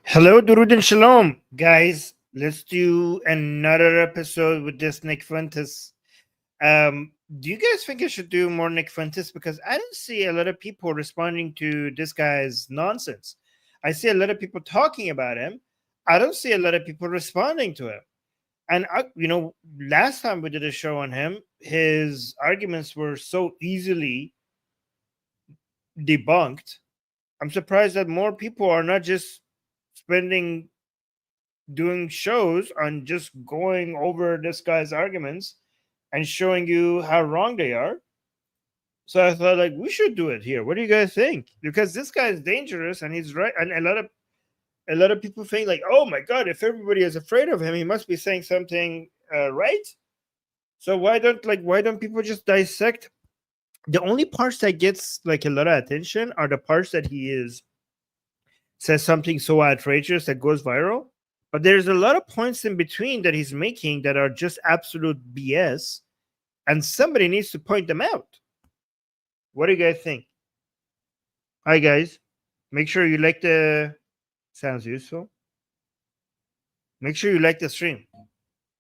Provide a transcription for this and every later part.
Hello, Durud and Shalom, guys. Let's do another episode with this Nick Fuentes. Do you guys think I should do more Nick Fuentes? Because I don't see a lot of people responding to this guy's nonsense. I see a lot of people talking about him. I don't see a lot of people responding to him. And last time we did a show on him, his arguments were so easily debunked. I'm surprised that more people are not just spending doing shows on just going over this guy's arguments and showing you how wrong they are. So I thought, like, we should do it here. What do you guys think? Because this guy is dangerous and he's right. And a lot of people think, like, oh my god, if everybody is afraid of him, he must be saying something right. So why don't people just dissect? The only parts that gets like a lot of attention are the parts that says something so outrageous that goes viral. But there's a lot of points in between that he's making that are just absolute BS, and somebody needs to point them out. What do you guys think? Hi guys, make sure you like the sounds useful. Make sure you like the stream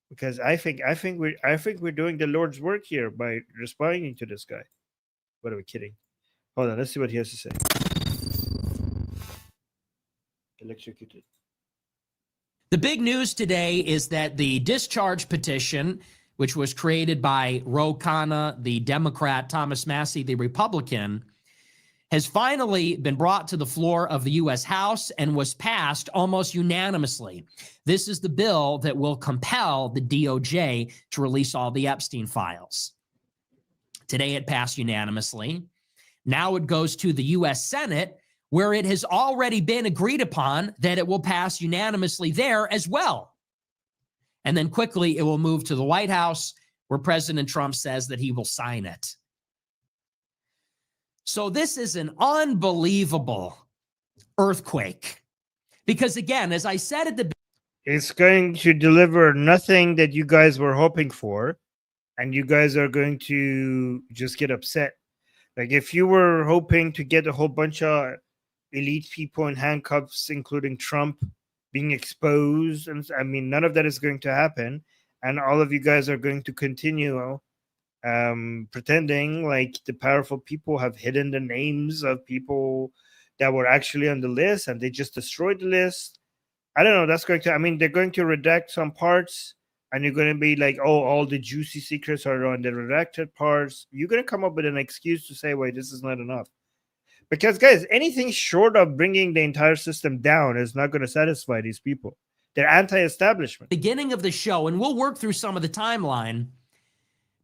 because I think we're doing the Lord's work here by responding to this guy. What are we kidding? Hold on, let's see what he has to say. Electrocuted. The big news today is that the discharge petition, which was created by Ro Khanna, the Democrat, Thomas Massie, the Republican, has finally been brought to the floor of the U.S. House and was passed almost unanimously. This is the bill that will compel the DOJ to release all the Epstein files. Today it passed unanimously. Now it goes to the U.S. Senate, where it has already been agreed upon that it will pass unanimously there as well. And then quickly it will move to the White House, where President Trump says that he will sign it. So this is an unbelievable earthquake. Because again, as I said at the it's going to deliver nothing that you guys were hoping for, and you guys are going to just get upset. Like if you were hoping to get a whole bunch of elite people in handcuffs, including Trump, being exposed, and I mean, none of that is going to happen, and all of you guys are going to continue pretending like the powerful people have hidden the names of people that were actually on the list, and they just destroyed the list. I don't know. That's going to. I mean, they're going to redact some parts, and you're going to be like, "Oh, all the juicy secrets are on the redacted parts." You're going to come up with an excuse to say, "Wait, this is not enough." Because, guys, anything short of bringing the entire system down is not going to satisfy these people. They're anti-establishment. Beginning of the show, and we'll work through some of the timeline,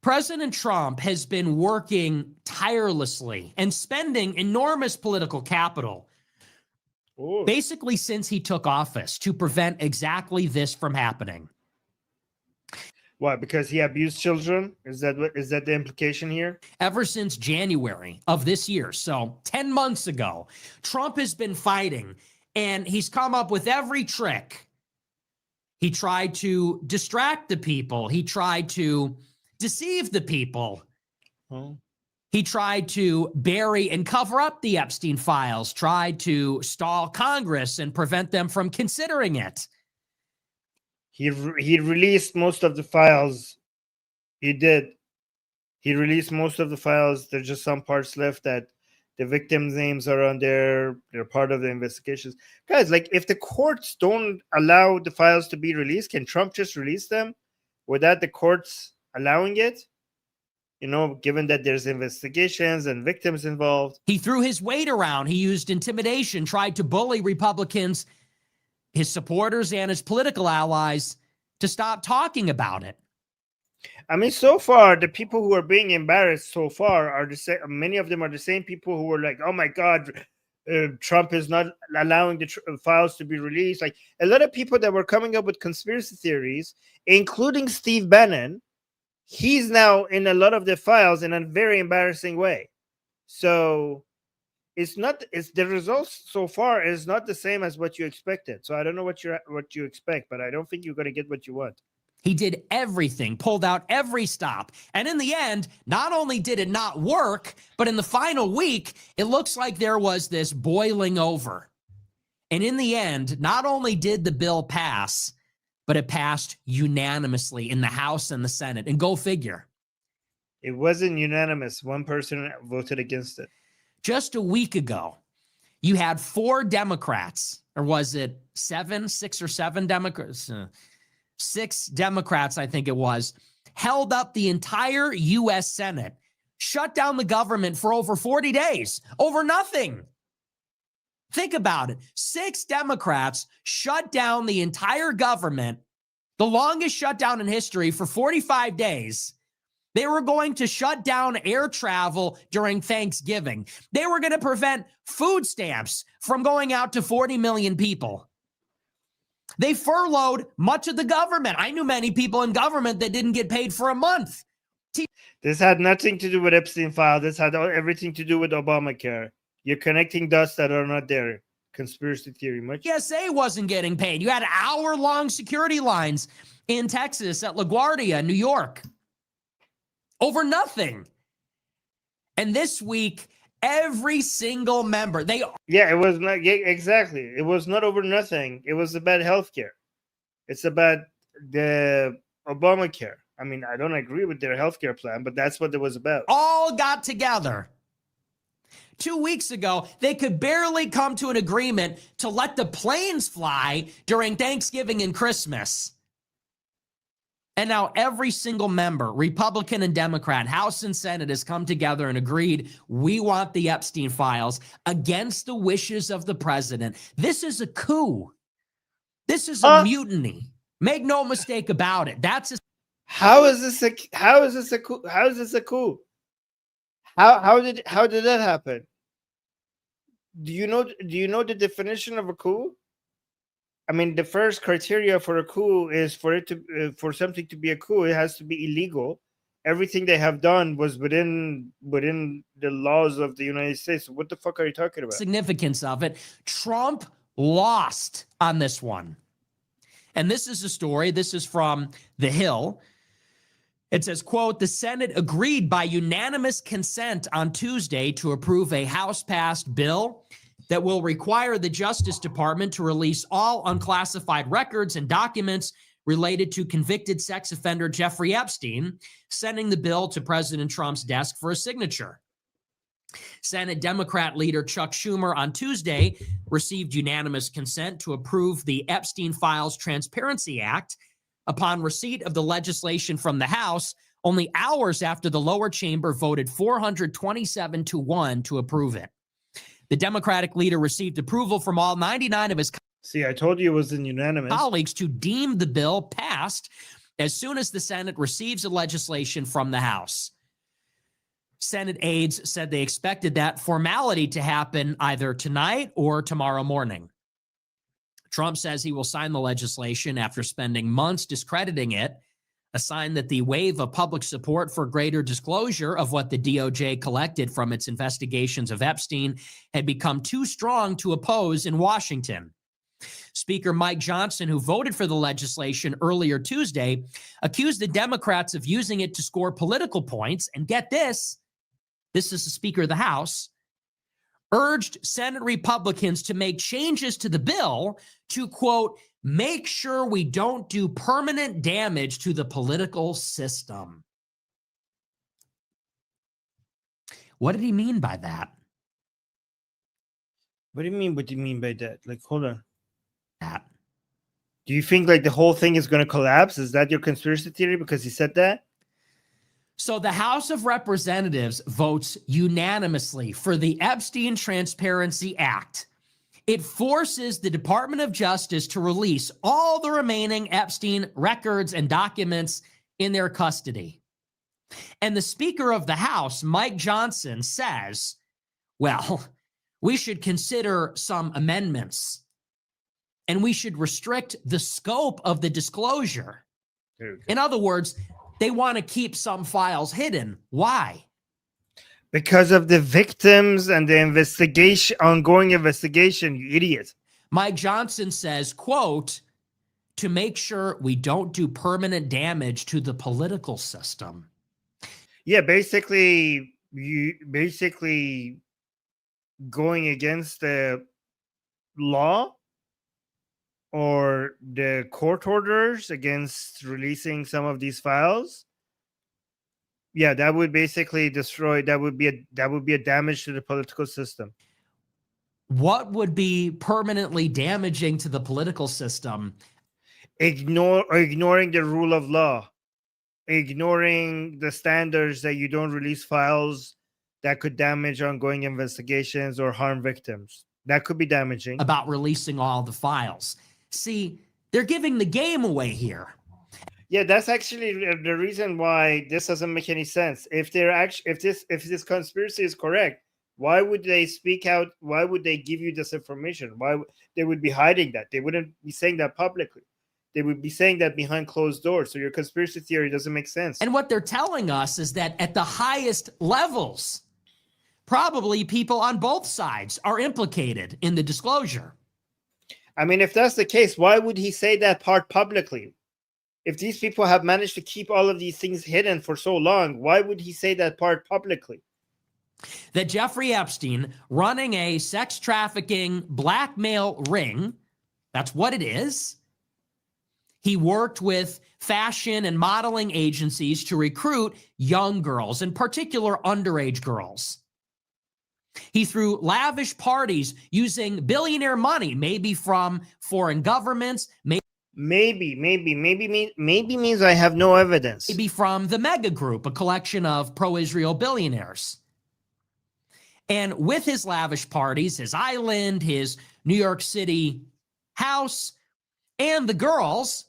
President Trump has been working tirelessly and spending enormous political capital basically since he took office to prevent exactly this from happening. Why? Because he abused children? Is that the implication here? Ever since January of this year, so 10 months ago, Trump has been fighting, and he's come up with every trick. He tried to distract the people. He tried to deceive the people. He tried to bury and cover up the Epstein files, tried to stall Congress and prevent them from considering it. He released most of the files. He did. He released most of the files. There's just some parts left that the victims' names are on there. They're part of the investigations. Guys, like, if the courts don't allow the files to be released, can Trump just release them without the courts allowing it? You know, given that there's investigations and victims involved. He threw his weight around. He used intimidation, tried to bully Republicans, his supporters, and his political allies to stop talking about it. I mean, so far, the people who are being embarrassed so far are the same. Many of them are the same people who were like, oh my God, Trump is not allowing the files to be released. Like, a lot of people that were coming up with conspiracy theories, including Steve Bannon, he's now in a lot of the files in a very embarrassing way. So it's the results so far is not the same as what you expected. So I don't know what you expect, but I don't think you're going to get what you want. He did everything, pulled out every stop. And in the end, not only did it not work, but in the final week, it looks like there was this boiling over. And in the end, not only did the bill pass, but it passed unanimously in the House and the Senate. And go figure. It wasn't unanimous. One person voted against it. Just a week ago, you had 4 Democrats, or was it 6 or 7 Democrats? 6 Democrats, I think it was, held up the entire U.S. Senate, shut down the government for over 40 days over nothing. Think about it. 6 Democrats shut down the entire government, the longest shutdown in history, for 45 days. They were going to shut down air travel during Thanksgiving. They were going to prevent food stamps from going out to 40 million people. They furloughed much of the government. I knew many people in government that didn't get paid for a month. This had nothing to do with Epstein file. This had everything to do with Obamacare. You're connecting dots that are not there. Conspiracy theory much. TSA wasn't getting paid. You had hour-long security lines in Texas at LaGuardia, New York, over nothing. And this week, every single member, it was not. Yeah, exactly. It was not over nothing. It was about healthcare. It's about the Obamacare. I mean, I don't agree with their healthcare plan, but that's what it was about. All got together. 2 weeks ago, they could barely come to an agreement to let the planes fly during Thanksgiving and Christmas. And now every single member, Republican and Democrat, House and Senate, has come together and agreed, we want the Epstein files against the wishes of the president. This is a coup. This is a mutiny. Make no mistake about it. How is this a coup? How is this a coup? How did that happen? Do you know the definition of a coup? I mean, the first criteria for a coup is for something to be a coup, it has to be illegal. Everything they have done was within the laws of the United States. What the fuck are you talking about? Significance of it. Trump lost on this one. And this is a story. This is from The Hill. It says, quote, the Senate agreed by unanimous consent on Tuesday to approve a House-passed bill that will require the Justice Department to release all unclassified records and documents related to convicted sex offender Jeffrey Epstein, sending the bill to President Trump's desk for a signature. Senate Democrat leader Chuck Schumer on Tuesday received unanimous consent to approve the Epstein Files Transparency Act upon receipt of the legislation from the House, only hours after the lower chamber voted 427-1 to approve it. The Democratic leader received approval from all 99 of his I told you it wasn't unanimous. Colleagues to deem the bill passed as soon as the Senate receives the legislation from the House. Senate aides said they expected that formality to happen either tonight or tomorrow morning. Trump says he will sign the legislation after spending months discrediting it, a sign that the wave of public support for greater disclosure of what the DOJ collected from its investigations of Epstein had become too strong to oppose in Washington. Speaker Mike Johnson, who voted for the legislation earlier Tuesday, accused the Democrats of using it to score political points. And get this is the Speaker of the House, urged Senate Republicans to make changes to the bill to, quote, make sure we don't do permanent damage to the political system. What did he mean by that? What do you mean? What do you mean by that? Like, hold on. That. Do you think like the whole thing is going to collapse? Is that your conspiracy theory because he said that? So the House of Representatives votes unanimously for the Epstein Transparency Act. It forces the Department of Justice to release all the remaining Epstein records and documents in their custody. And the Speaker of the House, Mike Johnson, says, well, we should consider some amendments and we should restrict the scope of the disclosure. In other words, they want to keep some files hidden. Why? Because of the victims and the ongoing investigation, you idiot. Mike Johnson says, quote, to make sure we don't do permanent damage to the political system. Yeah, basically going against the law or the court orders against releasing some of these files, yeah, that would basically destroy. That would be a damage to the political system. What would be permanently damaging to the political system? Ignoring the rule of law, ignoring the standards that you don't release files that could damage ongoing investigations or harm victims. That could be damaging. About releasing all the files. See, they're giving the game away here. Yeah, that's actually the reason why this doesn't make any sense. If this conspiracy is correct, why would they speak out? Why would they give you this information? They would be hiding that? They wouldn't be saying that publicly. They would be saying that behind closed doors. So your conspiracy theory doesn't make sense. And what they're telling us is that at the highest levels, probably people on both sides are implicated in the disclosure. I mean, if that's the case, why would he say that part publicly? If these people have managed to keep all of these things hidden for so long, why would he say that part publicly? That Jeffrey Epstein, running a sex trafficking blackmail ring, that's what it is. He worked with fashion and modeling agencies to recruit young girls, in particular underage girls. He threw lavish parties using billionaire money, maybe from foreign governments, Maybe means I have no evidence. Maybe from the Mega Group, a collection of pro-Israel billionaires. And with his lavish parties, his island, his New York City house, and the girls,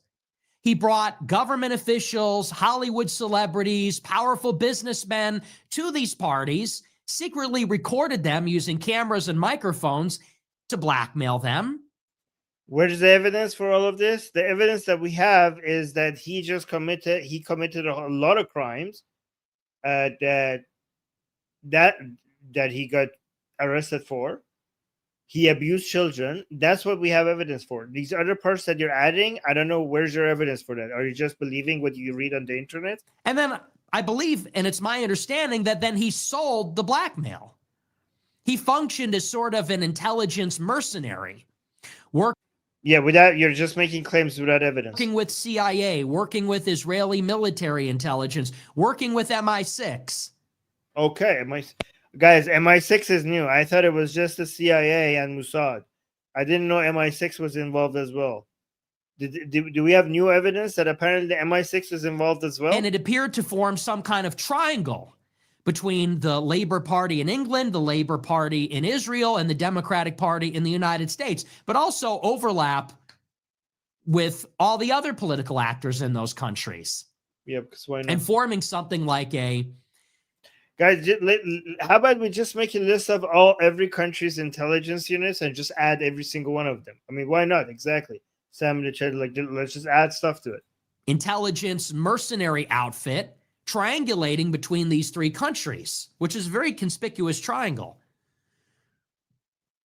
he brought government officials, Hollywood celebrities, powerful businessmen to these parties, secretly recorded them using cameras and microphones to blackmail them. Where's the evidence for all of this? The evidence that we have is that he committed a lot of crimes that he got arrested for. He abused children. That's what we have evidence for. These other parts that you're adding, I don't know, where's your evidence for that? Are you just believing what you read on the internet? And then I believe, and it's my understanding, that then he sold the blackmail. He functioned as sort of an intelligence mercenary. You're just making claims without evidence. Working with CIA, working with Israeli military intelligence, working with MI6. Okay, guys, MI6 is new. I thought it was just the CIA and Mossad. I didn't know MI6 was involved as well. Do we have new evidence that apparently the MI6 is involved as well? And it appeared to form some kind of triangle between the Labour Party in England, the Labour Party in Israel, and the Democratic Party in the United States, but also overlap with all the other political actors in those countries. Yeah, because why not? And forming something like Guys, how about we just make a list of every country's intelligence units and just add every single one of them? I mean, why not? Exactly. Sam, let's just add stuff to it. Intelligence mercenary outfit triangulating between these three countries, which is a very conspicuous triangle.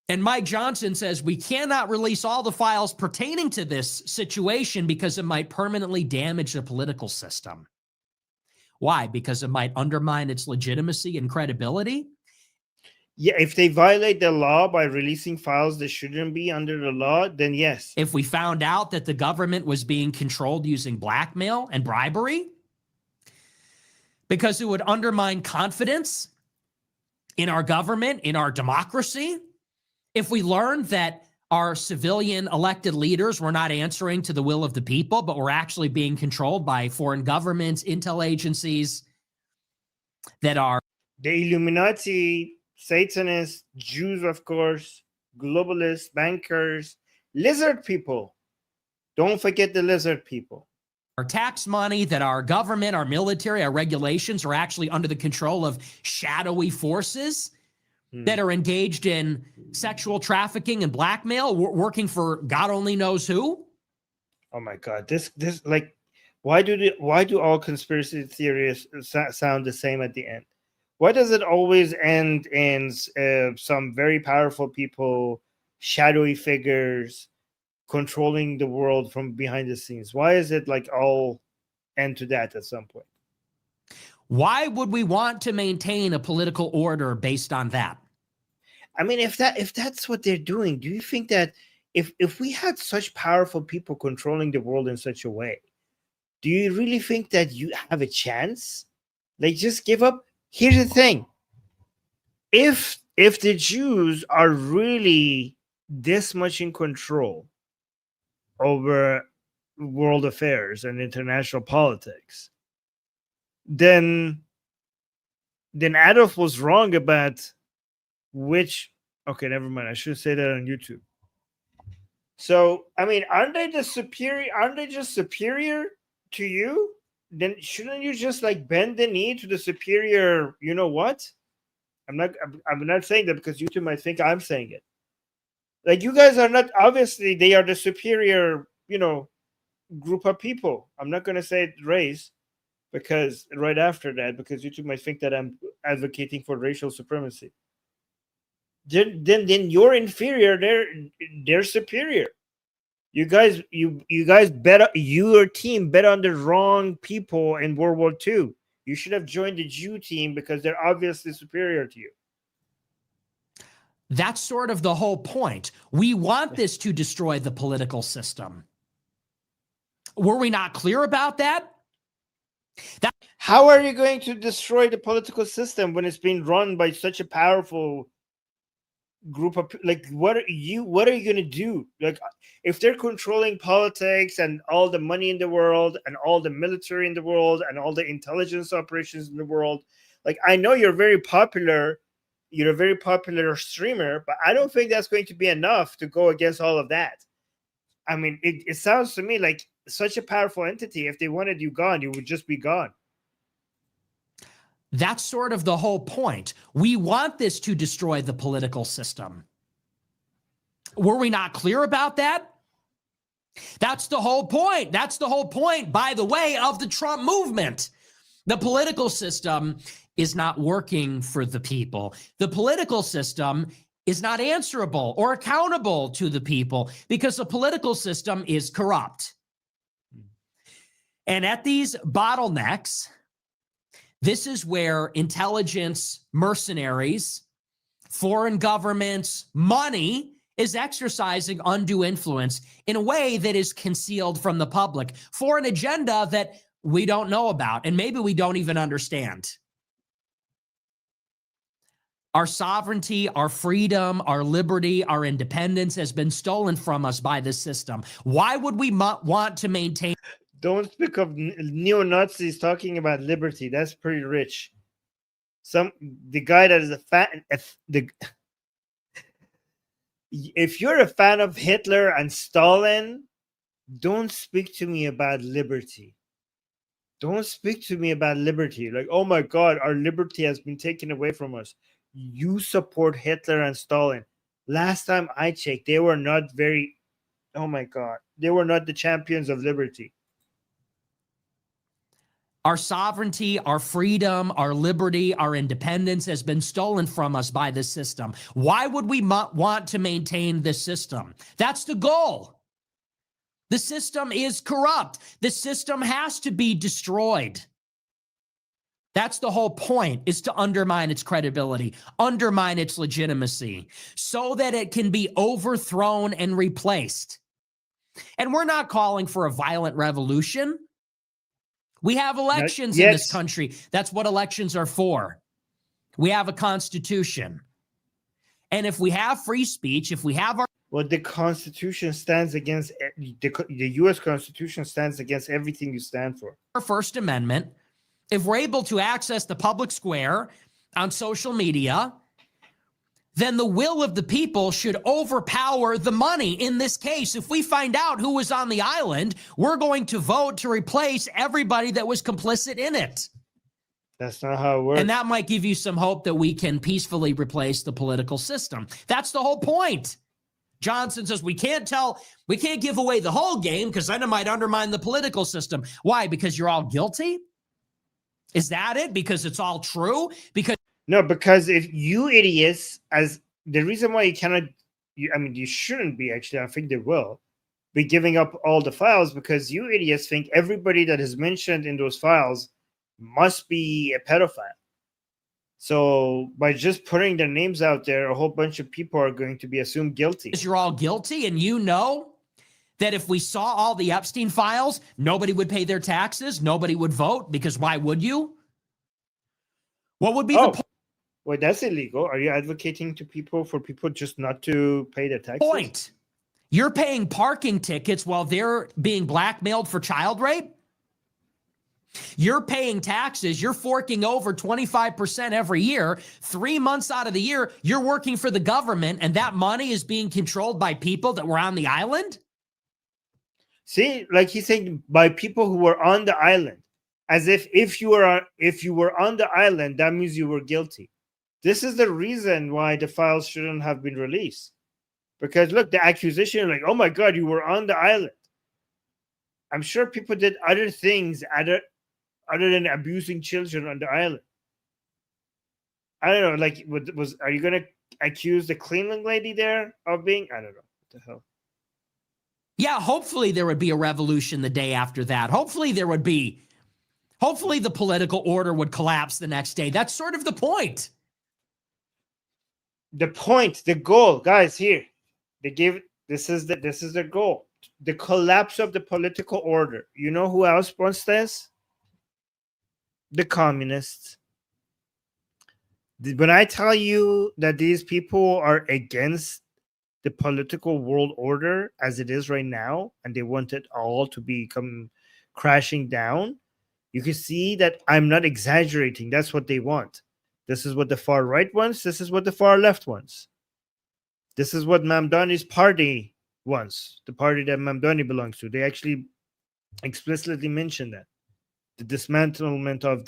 And Mike Johnson says we cannot release all the files pertaining to this situation because it might permanently damage the political system. Why? Because it might undermine its legitimacy and credibility? Yeah, if they violate the law by releasing files that shouldn't be under the law, then yes. If we found out that the government was being controlled using blackmail and bribery, because it would undermine confidence in our government, in our democracy. If we learned that our civilian elected leaders were not answering to the will of the people, but were actually being controlled by foreign governments, intel agencies that are the Illuminati, Satanists, Jews, of course, globalists, bankers, lizard people. Don't forget the lizard people. Our tax money, that our government, our military, our regulations are actually under the control of shadowy forces that are engaged in sexual trafficking and blackmail, working for God only knows who. Oh my God! This why do all conspiracy theories sound the same at the end? Why does it always end in some very powerful people, shadowy figures, controlling the world from behind the scenes? Why is it like all end to that at some point? Why would we want to maintain a political order based on that? I mean, if that's what they're doing, do you think that if we had such powerful people controlling the world in such a way, do you really think that you have a chance? Like, just give up. Here's the thing: if the Jews are really this much in control over world affairs and international politics, then Adolf was wrong about which. Okay, never mind. I should say that on YouTube. So, I mean, aren't they the superior? Aren't they just superior to you? Then shouldn't you just like bend the knee to the superior? You know what? I'm not saying that because YouTube might think I'm saying it. Like, you guys are not, obviously they are the superior, group of people. I'm not going to say race because right after that, because YouTube might think that I'm advocating for racial supremacy. Then you're inferior. They're superior. You guys bet, your team bet on the wrong people in World War II. You should have joined the Jew team because they're obviously superior to you. That's sort of the whole point. We want this to destroy the political system. Were we not clear about that? How are you going to destroy the political system when it's being run by such a powerful group of, like, what are you going to do? Like, if they're controlling politics and all the money in the world and all the military in the world and all the intelligence operations in the world, like, I know you're a very popular streamer, but I don't think that's going to be enough to go against all of that. I mean, it sounds to me like such a powerful entity. If they wanted you gone, you would just be gone. That's sort of the whole point. We want this to destroy the political system. Were we not clear about that? That's the whole point. That's the whole point, by the way, of the Trump movement. The political system is not working for the people. The political system is not answerable or accountable to the people because the political system is corrupt. And at these bottlenecks, this is where intelligence, mercenaries, foreign governments, money is exercising undue influence in a way that is concealed from the public for an agenda that we don't know about and maybe we don't even understand. Our sovereignty, our freedom, our liberty, our independence has been stolen from us by this system. Why would we want to maintain? Don't speak of neo-Nazis talking about liberty. That's pretty rich. The guy that is a fan, if you're a fan of Hitler and Stalin, don't speak to me about liberty. Don't speak to me about liberty. Like, oh my God, our liberty has been taken away from us. You support Hitler and Stalin. Last time I checked, they were not very, oh my God, they were not the champions of liberty. Our sovereignty, our freedom, our liberty, our independence has been stolen from us by this system. Why would we want to maintain this system? That's the goal. The system is corrupt. The system has to be destroyed. That's the whole point, is to undermine its credibility, undermine its legitimacy, so that it can be overthrown and replaced. And we're not calling for a violent revolution. We have elections in this country. That's what elections are for. We have a constitution. And if we have free speech, if we have our... Well, the Constitution stands against, the U.S. Constitution stands against everything you stand for. Our First Amendment, if we're able to access the public square on social media, then the will of the people should overpower the money. In this case, if we find out who was on the island, we're going to vote to replace everybody that was complicit in it. That's not how it works. And that might give you some hope that we can peacefully replace the political system. That's the whole point. Johnson says we can't give away the whole game because then it might undermine the political system. Why? Because you're all guilty? Is that it? Because it's all true? No, because if you idiots, as the reason why you cannot, you shouldn't be, actually, I think they will be giving up all the files, because you idiots think everybody that is mentioned in those files must be a pedophile. So by just putting their names out there, a whole bunch of people are going to be assumed guilty. You're all guilty, and you know that if we saw all the Epstein files, nobody would pay their taxes, nobody would vote, because why would you? What would be the point? Well, that's illegal. Are you advocating for people just not to pay their taxes? Point. You're paying parking tickets while they're being blackmailed for child rape? You're paying taxes. You're forking over 25% every year. 3 months out of the year, you're working for the government, and that money is being controlled by people that were on the island? See, like he's saying, by people who were on the island, as if you were on the island, that means you were guilty. This is the reason why the files shouldn't have been released. Because look, the accusation, like, oh my God, you were on the island. I'm sure people did other things other than abusing children on the island. I don't know, like, are you going to accuse the cleaning lady there of being, I don't know, what the hell. Yeah, hopefully there would be a revolution the day after that. Hopefully the political order would collapse the next day. That's sort of the point. The goal, guys, here. This is the goal. The collapse of the political order. You know who else wants this? The communists. When I tell you that these people are against the political world order as it is right now, and they want it all to become crashing down, you can see that I'm not exaggerating. That's what they want. This is what the far right wants. This is what the far left wants. This is what Mamdani's party wants, the party that Mamdani belongs to. They actually explicitly mentioned that. The dismantlement of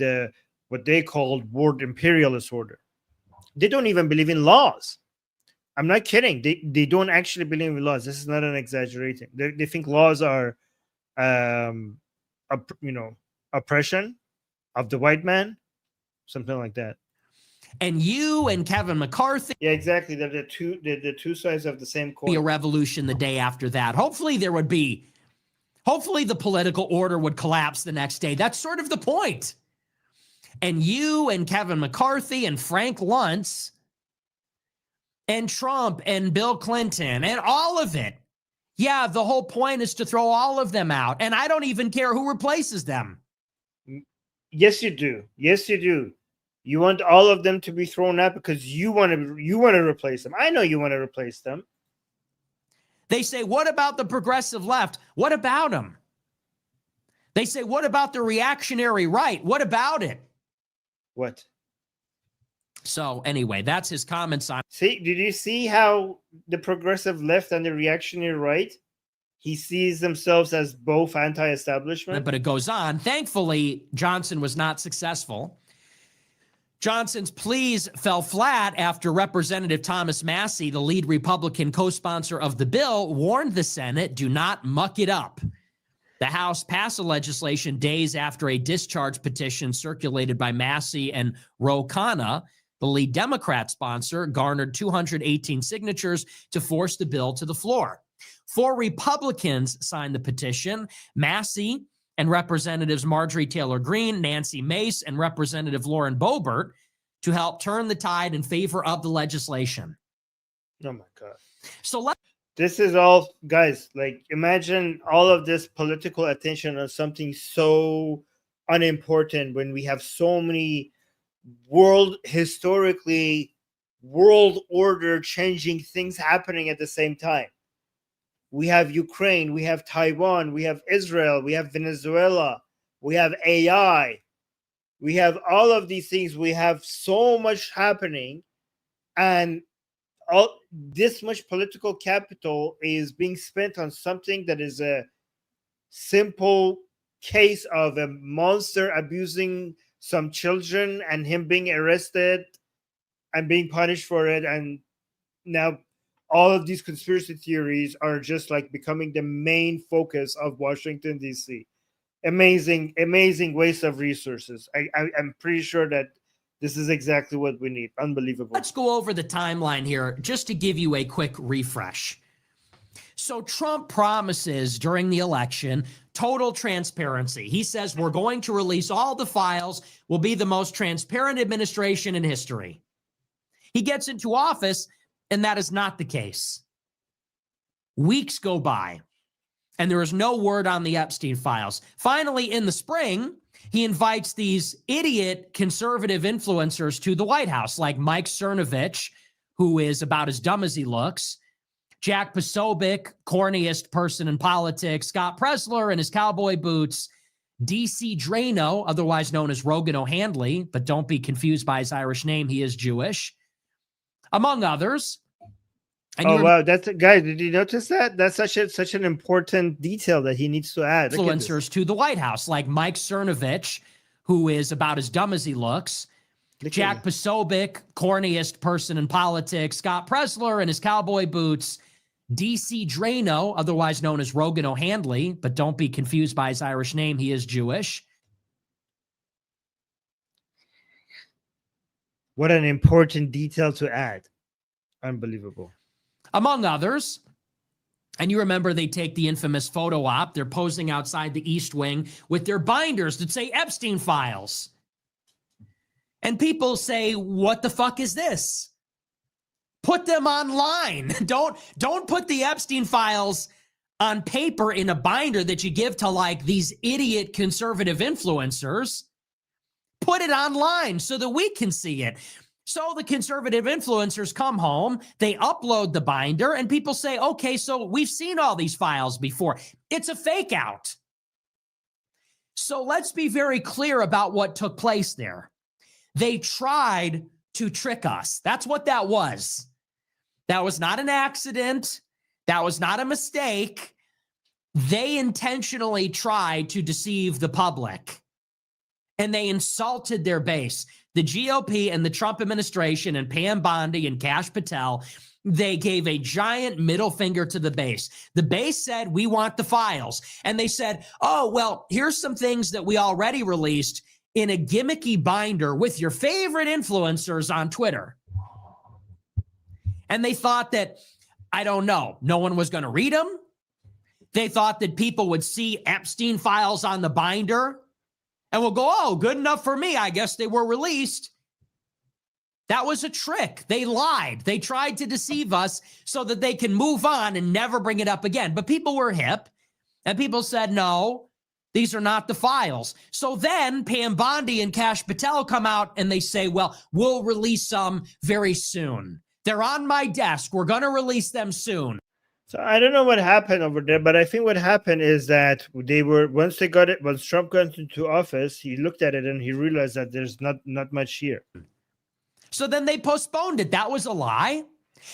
what they called world imperialist order. They don't even believe in laws. I'm not kidding. They don't actually believe in laws. This is not an exaggeration. They think laws are, oppression of the white man, something like that. And you and Kevin McCarthy. Yeah, exactly. They're the two sides of the same coin. Be a revolution the day after that. Hopefully the political order would collapse the next day. That's sort of the point. And you and Kevin McCarthy and Frank Luntz and Trump and Bill Clinton and all of it. Yeah, the whole point is to throw all of them out. And I don't even care who replaces them. Yes, you do. Yes, you do. You want all of them to be thrown out because you want to replace them. I know you want to replace them. They say, what about the progressive left? What about them? They say, what about the reactionary right? What about it? What? So anyway, that's his comments on. See, did you see how the progressive left and the reactionary right, he sees themselves as both anti-establishment? But it goes on. Thankfully, Johnson was not successful. Johnson's pleas fell flat after Representative Thomas Massie, the lead Republican co-sponsor of the bill, warned the Senate, do not muck it up. The House passed the legislation days after a discharge petition circulated by Massie and Ro Khanna, the lead Democrat sponsor, garnered 218 signatures to force the bill to the floor. 4 Republicans signed the petition: Massie and Representatives Marjorie Taylor Greene, Nancy Mace, and Representative Lauren Boebert, to help turn the tide in favor of the legislation. Oh my God. So this is all, guys, like, imagine all of this political attention on something so unimportant when we have so many historically world order changing things happening at the same time. We have Ukraine, we have Taiwan, we have Israel, we have Venezuela, we have AI, we have all of these things. We have so much happening, and all this much political capital is being spent on something that is a simple case of a monster abusing some children and him being arrested and being punished for it. And now all of these conspiracy theories are just like becoming the main focus of Washington, D.C. Amazing waste of resources. I'm pretty sure that this is exactly what we need. Unbelievable. Let's go over the timeline here just to give you a quick refresh. So Trump promises during the election total transparency. He says we're going to release all the files, will be the most transparent administration in history. He gets into office, and that is not the case. Weeks go by, and there is no word on the Epstein files. Finally, in the spring, he invites these idiot conservative influencers to the White House, like Mike Cernovich, who is about as dumb as he looks, Jack Posobiec, corniest person in politics, Scott Presler in his cowboy boots, D.C. Drano, otherwise known as Rogan O'Handley, but don't be confused by his Irish name, he is Jewish, among others. And wow, that's guys. Did you notice that? That's such an important detail that he needs to add. Influencers to the White House, like Mike Cernovich, who is about as dumb as he looks, Jack Posobiec, corniest person in politics, Scott Presler in his cowboy boots, D.C. Drano, otherwise known as Rogan O'Handley, but don't be confused by his Irish name, he is Jewish. What an important detail to add. Unbelievable. Among others. And you remember they take the infamous photo op. They're posing outside the East Wing with their binders that say Epstein files. And people say, what the fuck is this? Put them online. Don't put the Epstein files on paper in a binder that you give to like these idiot conservative influencers. Put it online so that we can see it. So the conservative influencers come home, they upload the binder, and people say, okay, so we've seen all these files before. It's a fake out. So let's be very clear about what took place there. They tried to trick us. That's what that was. That was not an accident. That was not a mistake. They intentionally tried to deceive the public. And they insulted their base. The GOP and the Trump administration and Pam Bondi and Kash Patel, they gave a giant middle finger to the base. The base said, we want the files. And they said, oh, well, here's some things that we already released in a gimmicky binder with your favorite influencers on Twitter. And they thought that, I don't know, no one was going to read them. They thought that people would see Epstein files on the binder and will go, oh, good enough for me. I guess they were released. That was a trick. They lied. They tried to deceive us so that they can move on and never bring it up again. But people were hip, and people said, no, these are not the files. So then Pam Bondi and Kash Patel come out and they say, well, we'll release some very soon. They're on my desk. We're going to release them soon. So I don't know what happened over there, but I think what happened is that they were, once Trump got into office, he looked at it and he realized that there's not much here. So then they postponed it. That was a lie.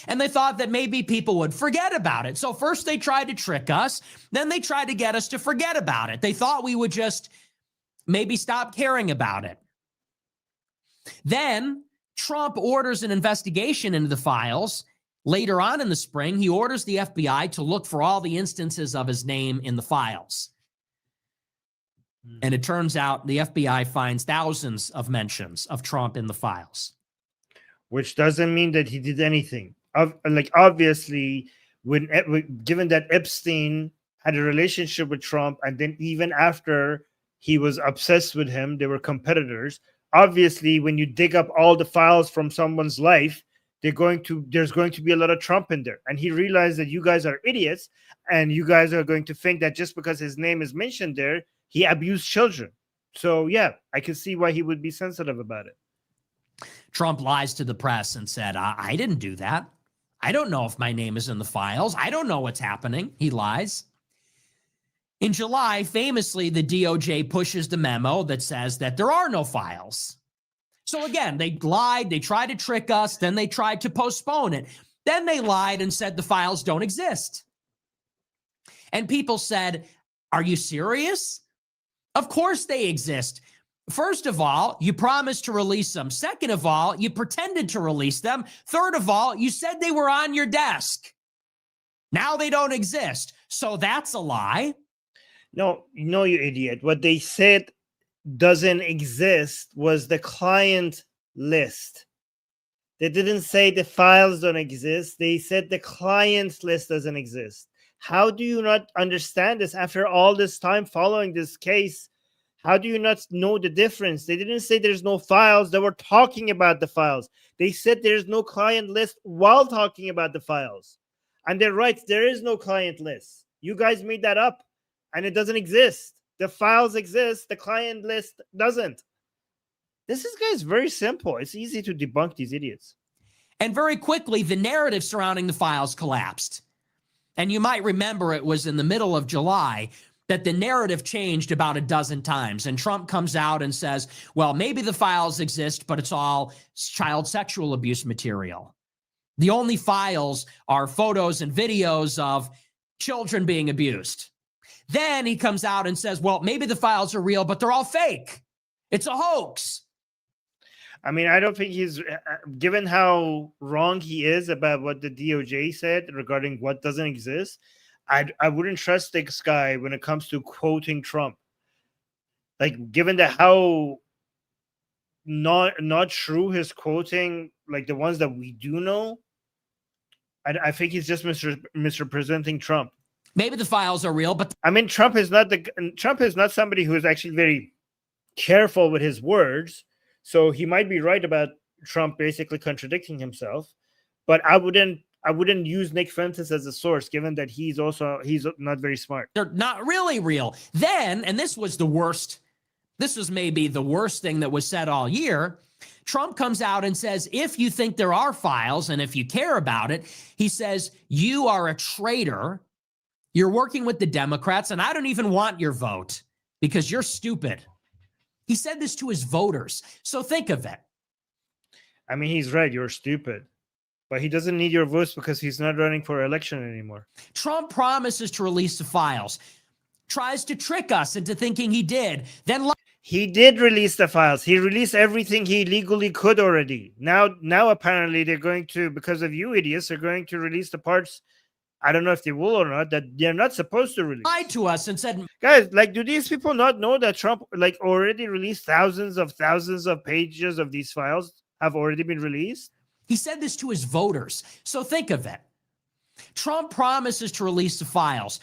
And they thought that maybe people would forget about it. So first they tried to trick us. Then they tried to get us to forget about it. They thought we would just maybe stop caring about it. Then Trump orders an investigation into the files. Later on in the spring, he orders the FBI to look for all the instances of his name in the files. And it turns out the FBI finds thousands of mentions of Trump in the files. Which doesn't mean that he did anything. Obviously, given that Epstein had a relationship with Trump, and then even after he was obsessed with him, they were competitors. Obviously, when you dig up all the files from someone's life, there's going to be a lot of Trump in there. And he realized that you guys are idiots, and you guys are going to think that just because his name is mentioned there, he abused children. So yeah, I can see why he would be sensitive about it. Trump lies to the press and said, I didn't do that. I don't know if my name is in the files. I don't know what's happening. He lies. In July, famously, the DOJ pushes the memo that says that there are no files. So again, they lied, they tried to trick us, then they tried to postpone it. Then they lied and said the files don't exist. And people said, are you serious? Of course they exist. First of all, you promised to release them. Second of all, you pretended to release them. Third of all, you said they were on your desk. Now they don't exist. So that's a lie. No, you idiot. What they said doesn't exist was the client list. They didn't say the files don't exist. They said the client list doesn't exist. How do you not understand this after all this time following this case? How do you not know the difference? They didn't say there's no files. They were talking about the files. They said there's no client list while talking about the files. And they're right. There is no client list. You guys made that up and it doesn't exist. The files exist. The client list doesn't. This is, guys, very simple. It's easy to debunk these idiots. And very quickly, the narrative surrounding the files collapsed. And you might remember it was in the middle of July that the narrative changed about a dozen times. And Trump comes out and says, well, maybe the files exist, but it's all child sexual abuse material. The only files are photos and videos of children being abused. Then he comes out and says, well, maybe the files are real, but they're all fake. It's a hoax. I mean, I don't think he's, given how wrong he is about what the DOJ said regarding what doesn't exist, I wouldn't trust this guy when it comes to quoting Trump. Like, given that how not true his quoting, like the ones that we do know, I think he's just misrepresenting Trump. Maybe the files are real, but I mean, Trump is not somebody who is actually very careful with his words. So he might be right about Trump basically contradicting himself, but I wouldn't use Nick Fuentes as a source, given that he's not very smart. they're not really real. Then, and this was the worst, this was maybe the worst thing that was said all year, Trump comes out and says, if you think there are files and if you care about it, he says, you are a traitor. You're working with the Democrats, and I don't even want your vote because you're stupid. He said this to his voters. So think of it. I mean, he's right. You're stupid. But he doesn't need your votes because he's not running for election anymore. Trump promises to release the files, tries to trick us into thinking he did. Then he did release the files. He released everything he legally could already. Now apparently they're going to, because of you idiots, they're going to release the parts, I don't know if they will or not, that they're not supposed to release. Lied to us and said, guys, like, do these people not know that Trump like already released thousands of pages of these files have already been released? He said this to his voters. So think of it. Trump promises to release the files,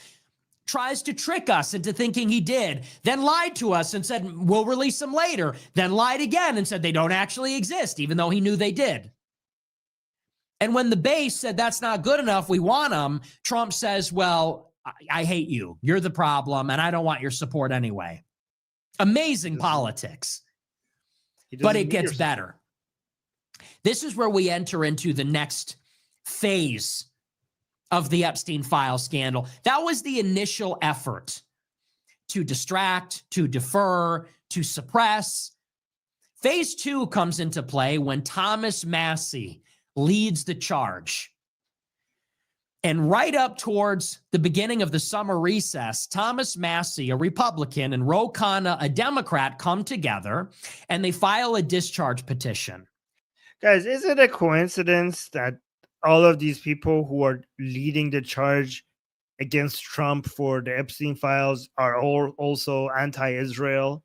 tries to trick us into thinking he did, then lied to us and said, we'll release them later, then lied again and said they don't actually exist, even though he knew they did. And when the base said that's not good enough, we want them, Trump says, well, I hate you. You're the problem, and I don't want your support anyway. Amazing politics. But it gets better. This is where we enter into the next phase of the Epstein file scandal. That was the initial effort to distract, to defer, to suppress. Phase 2 comes into play when Thomas Massie leads the charge. And right up towards the beginning of the summer recess, Thomas Massie, a Republican, and Ro Khanna, a Democrat, come together and they file a discharge petition. Guys, is it a coincidence that all of these people who are leading the charge against Trump for the Epstein files are all also anti-Israel?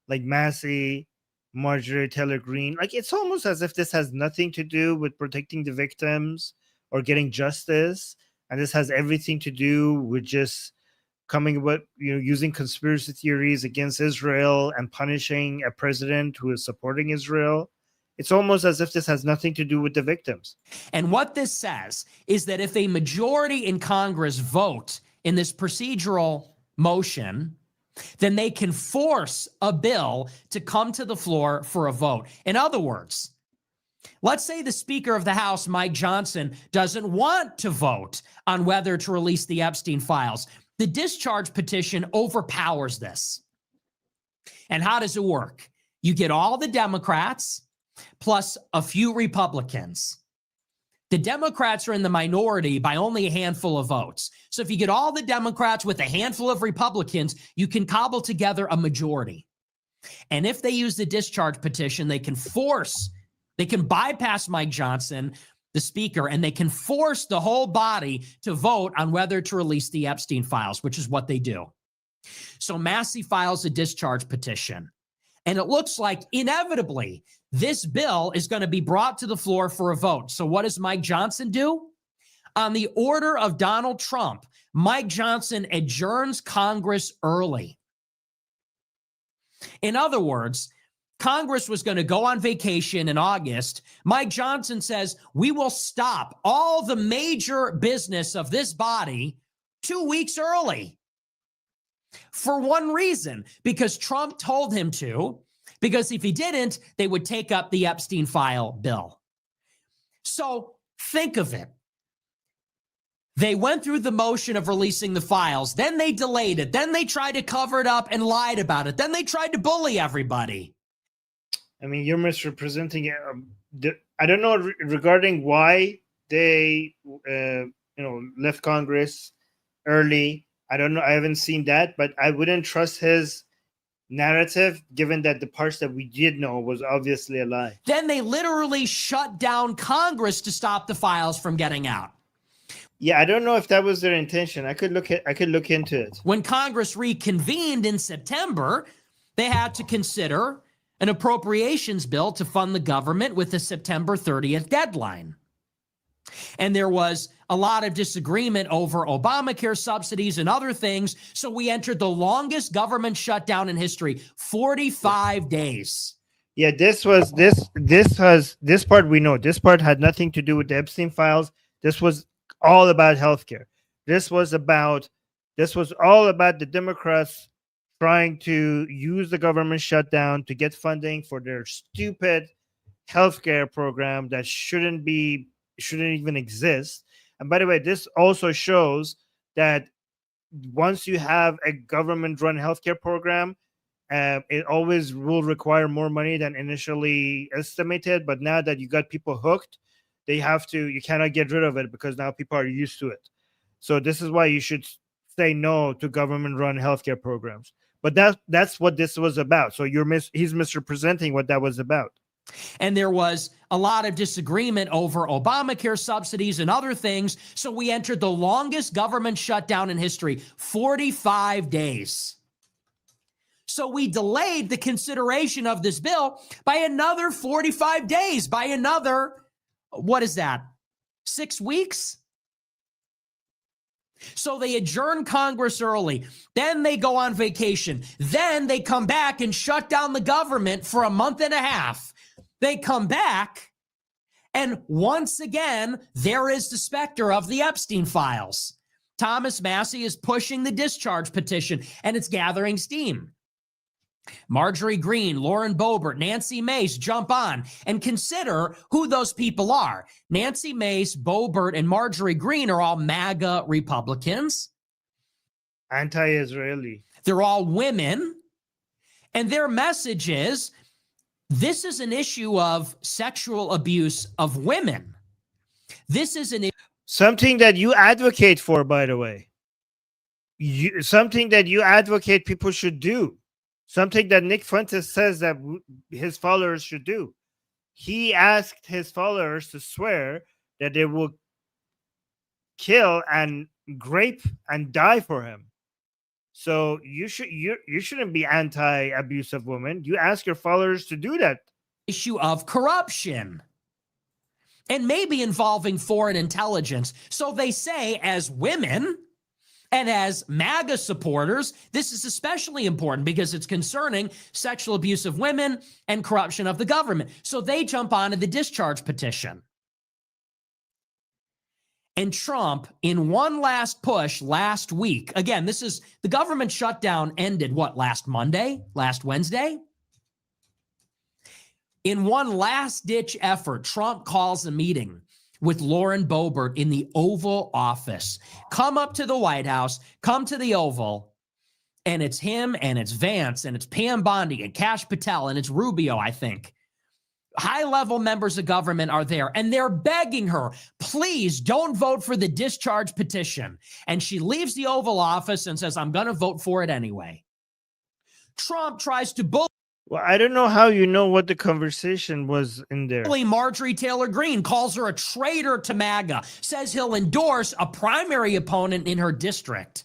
Like Massie, Marjorie Taylor Greene. Like, it's almost as if this has nothing to do with protecting the victims or getting justice, and this has everything to do with just coming with, using conspiracy theories against Israel and punishing a president who is supporting Israel. It's almost as if this has nothing to do with the victims. And what this says is that if a majority in Congress vote in this procedural motion, then they can force a bill to come to the floor for a vote. In other words, let's say the Speaker of the House, Mike Johnson, doesn't want to vote on whether to release the Epstein files. The discharge petition overpowers this. And how does it work? You get all the Democrats plus a few Republicans. The Democrats are in the minority by only a handful of votes. So if you get all the Democrats with a handful of Republicans, you can cobble together a majority. And if they use the discharge petition, they can bypass Mike Johnson, the Speaker, and they can force the whole body to vote on whether to release the Epstein files, which is what they do. So Massie files a discharge petition. And it looks like inevitably this bill is going to be brought to the floor for a vote. So what does Mike Johnson do? On the order of Donald Trump, Mike Johnson adjourns Congress early. In other words, Congress was going to go on vacation in August. Mike Johnson says, we will stop all the major business of this body 2 weeks early. For one reason, because Trump told him to, because if he didn't, they would take up the Epstein file bill. So think of it. They went through the motion of releasing the files. Then they delayed it. Then they tried to cover it up and lied about it. Then they tried to bully everybody. I mean, you're misrepresenting it. I don't know regarding why they, left Congress early. I don't know. I haven't seen that, but I wouldn't trust his narrative, given that the parts that we did know was obviously a lie. Then they literally shut down Congress to stop the files from getting out. Yeah, I don't know if that was their intention. I could look into it. When Congress reconvened in September, they had to consider an appropriations bill to fund the government with a September 30th deadline. And there was a lot of disagreement over Obamacare subsidies and other things. So we entered the longest government shutdown in history, 45 days. Yeah, this part we know. This part had nothing to do with the Epstein files. This was all about healthcare. This was all about the Democrats trying to use the government shutdown to get funding for their stupid healthcare program that shouldn't even exist. And by the way, this also shows that once you have a government-run healthcare program, it always will require more money than initially estimated. But now that you got people hooked, you cannot get rid of it because now people are used to it. So this is why you should say no to government-run healthcare programs. But that's what this was about. So he's misrepresenting what that was about. And there was a lot of disagreement over Obamacare subsidies and other things. So we entered the longest government shutdown in history, 45 days. So we delayed the consideration of this bill by another 45 days, by another, what is that, 6 weeks? So they adjourn Congress early. Then they go on vacation. Then they come back and shut down the government for a month and a half. They come back, and once again, there is the specter of the Epstein files. Thomas Massie is pushing the discharge petition, and it's gathering steam. Marjorie Greene, Lauren Boebert, Nancy Mace jump on and consider who those people are. Nancy Mace, Boebert, and Marjorie Greene are all MAGA Republicans. Anti-Israeli. They're all women. And their message is, this is an issue of sexual abuse of women. This is an issue. Something that you advocate for, by the way. Something that you advocate people should do. Something that Nick Fuentes says that his followers should do. He asked his followers to swear that they will kill and grape and die for him. So you shouldn't be anti-abuse of women. You ask your followers to do that. Issue of corruption and maybe involving foreign intelligence. So they say, as women and as MAGA supporters, this is especially important because it's concerning sexual abuse of women and corruption of the government. So they jump onto the discharge petition. And Trump, in one last push last week, again, this is the government shutdown ended, last Wednesday? In one last-ditch effort, Trump calls a meeting with Lauren Boebert in the Oval Office. Come up to the White House, come to the Oval, and it's him and it's Vance and it's Pam Bondi and Kash Patel and it's Rubio, I think. High-level members of government are there, and they're begging her, please don't vote for the discharge petition. And she leaves the Oval Office and says, I'm going to vote for it anyway. Trump tries to bully. Well, I don't know how you know what the conversation was in there. Marjorie Taylor Greene, calls her a traitor to MAGA, says he'll endorse a primary opponent in her district.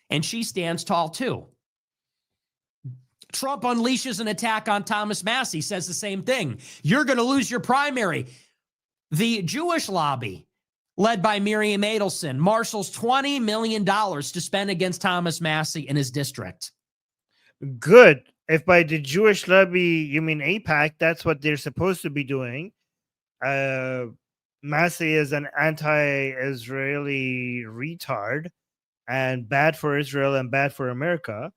And she stands tall too. Trump unleashes an attack on Thomas Massie, says the same thing. You're going to lose your primary. The Jewish lobby, led by Miriam Adelson, marshals $20 million to spend against Thomas Massie in his district. Good. If by the Jewish lobby you mean AIPAC, that's what they're supposed to be doing. Massie is an anti-Israeli retard and bad for Israel and bad for America.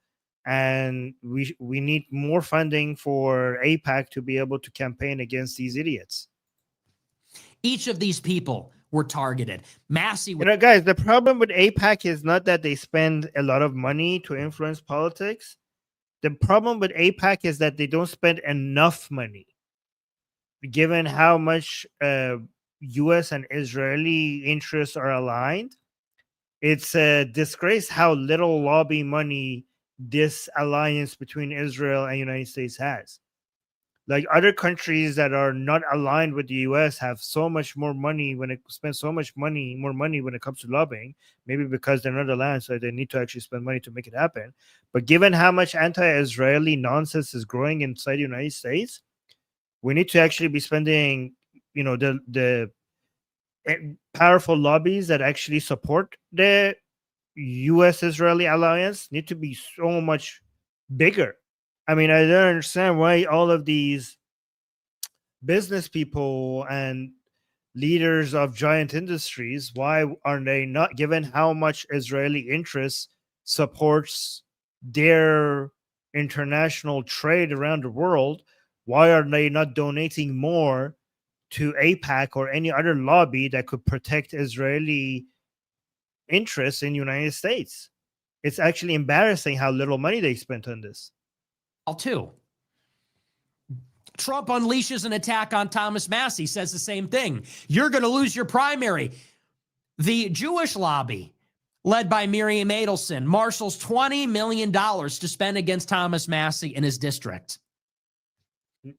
And we need more funding for AIPAC to be able to campaign against these idiots. Each of these people were targeted. Massie, Guys, the problem with AIPAC is not that they spend a lot of money to influence politics. The problem with AIPAC is that they don't spend enough money. Given how much U.S. and Israeli interests are aligned, it's a disgrace how little lobby money this alliance between Israel and United States has. Like other countries that are not aligned with the U.S. have so much more money more money when it comes to lobbying. Maybe because they're not aligned, so they need to actually spend money to make it happen. But given how much anti-Israeli nonsense is growing inside the United States, we need to actually be spending, the powerful lobbies that actually support the U.S.-Israeli alliance need to be so much bigger. I mean, I don't understand why all of these business people and leaders of giant industries, why are they not, given how much Israeli interest supports their international trade around the world, why are they not donating more to AIPAC or any other lobby that could protect Israeli interests in the United States? It's actually embarrassing how little money they spent on this. Too. Trump unleashes an attack on Thomas Massie, says the same thing. You're going to lose your primary. The Jewish lobby, led by Miriam Adelson, marshals $20 million to spend against Thomas Massie in his district.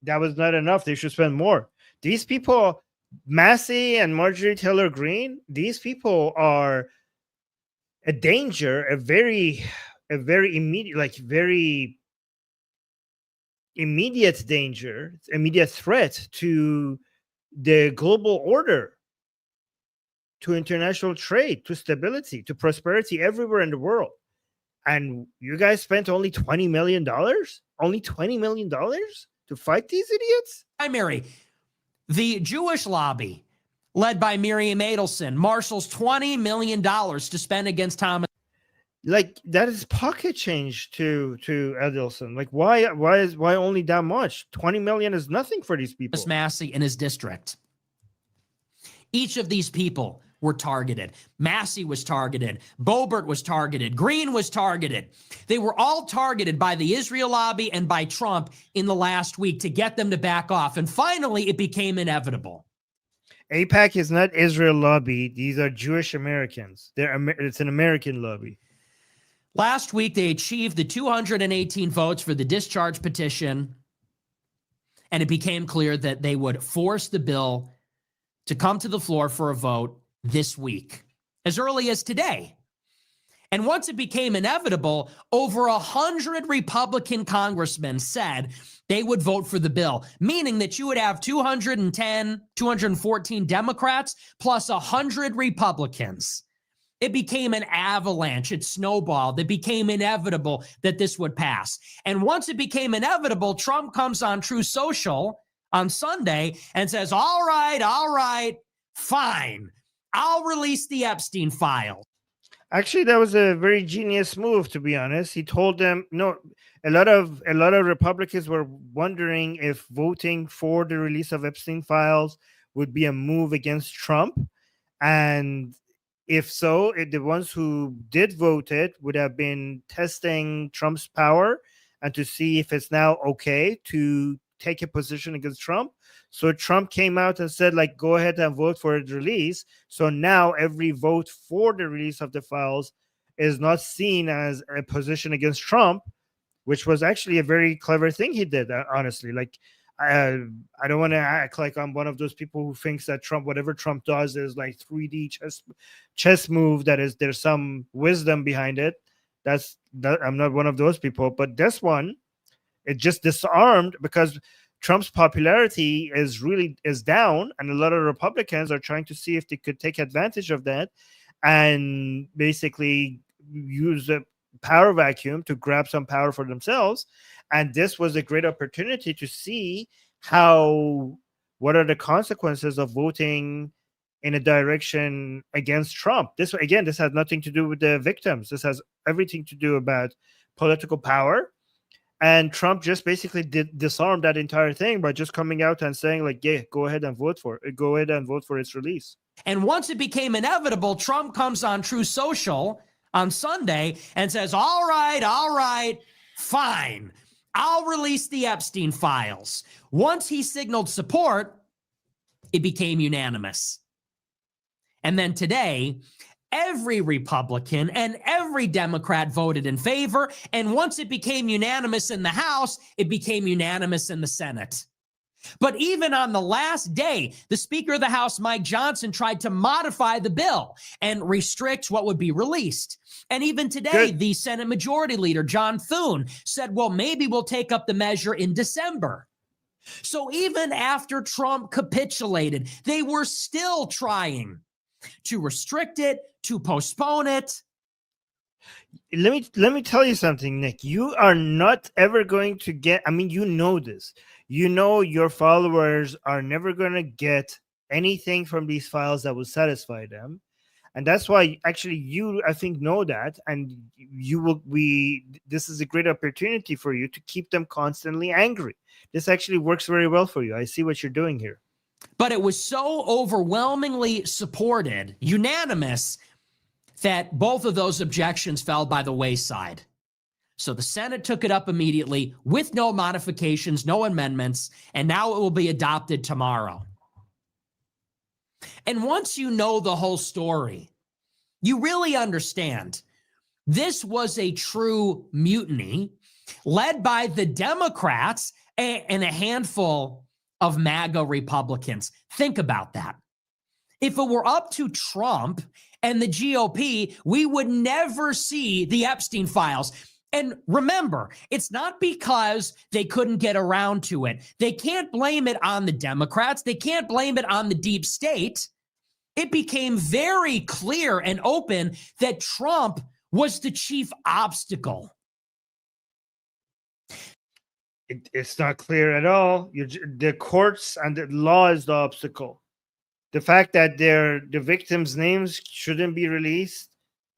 That was not enough. They should spend more. These people, Massie and Marjorie Taylor Greene, these people are a danger, a very immediate danger, immediate threat to the global order, to international trade, to stability, to prosperity everywhere in the world. And you guys spent only $20 million? Only $20 million to fight these idiots? Primary. The Jewish lobby, led by Miriam Adelson, marshals $20 million to spend against Thomas. Like, that is pocket change to Adelson. Like, why only that much? 20 million is nothing for these people. Massie in his district. Each of these people were targeted. Massie was targeted. Boebert was targeted. Green was targeted. They were all targeted by the Israel lobby and by Trump in the last week to get them to back off. And finally, it became inevitable. AIPAC is not Israel lobby. These are Jewish Americans. It's an American lobby. Last week, they achieved the 218 votes for the discharge petition, and it became clear that they would force the bill to come to the floor for a vote this week, as early as today. And once it became inevitable, over 100 Republican congressmen said they would vote for the bill, meaning that you would have 214 Democrats plus 100 Republicans. It became an avalanche. It snowballed. It became inevitable that this would pass. And once it became inevitable, Trump comes on True Social on Sunday and says, all right, fine. I'll release the Epstein files. Actually, that was a very genius move, to be honest. He told them, no, a lot of Republicans were wondering if voting for the release of Epstein files would be a move against Trump. And if so, the ones who did vote it would have been testing Trump's power and to see if it's now okay to take a position against Trump. So Trump came out and said, like, go ahead and vote for its release. So now every vote for the release of the files is not seen as a position against Trump, which was actually a very clever thing he did, honestly. Like, I don't want to act like I'm one of those people who thinks that Trump, whatever Trump does, is like 3D chess move. There's some wisdom behind it. I'm not one of those people. But this one, it just disarmed, because Trump's popularity is down, and a lot of Republicans are trying to see if they could take advantage of that and basically use a power vacuum to grab some power for themselves. And this was a great opportunity to see what are the consequences of voting in a direction against Trump. This has nothing to do with the victims. This has everything to do about political power. And Trump just basically disarmed that entire thing by just coming out and saying, like, yeah, go ahead and vote for it. Go ahead and vote for its release. And once it became inevitable, Trump comes on True Social on Sunday and says, all right, fine. I'll release the Epstein files. Once he signaled support, it became unanimous. And then today, every Republican and every Democrat voted in favor. And once it became unanimous in the House, it became unanimous in the Senate. But even on the last day, the Speaker of the House, Mike Johnson, tried to modify the bill and restrict what would be released. And even today, the Senate Majority Leader, John Thune, said, well, maybe we'll take up the measure in December. So even after Trump capitulated, they were still trying to restrict it, to postpone it. Let me tell you something, Nick. You are not ever going to get, I mean, you know this. You know your followers are never going to get anything from these files that will satisfy them. And that's why actually you, I think, know that. And this is a great opportunity for you to keep them constantly angry. This actually works very well for you. I see what you're doing here. But it was so overwhelmingly supported, unanimous, that both of those objections fell by the wayside. So the Senate took it up immediately with no modifications, no amendments, and now it will be adopted tomorrow. And once you know the whole story, you really understand this was a true mutiny led by the Democrats and a handful of MAGA Republicans. Think about that. If it were up to Trump and the GOP, we would never see the Epstein files. And remember, it's not because they couldn't get around to it. They can't blame it on the Democrats. They can't blame it on the deep state. It became very clear and open that Trump was the chief obstacle. It's not clear at all. The courts and the law is the obstacle. The fact that the victims' names shouldn't be released,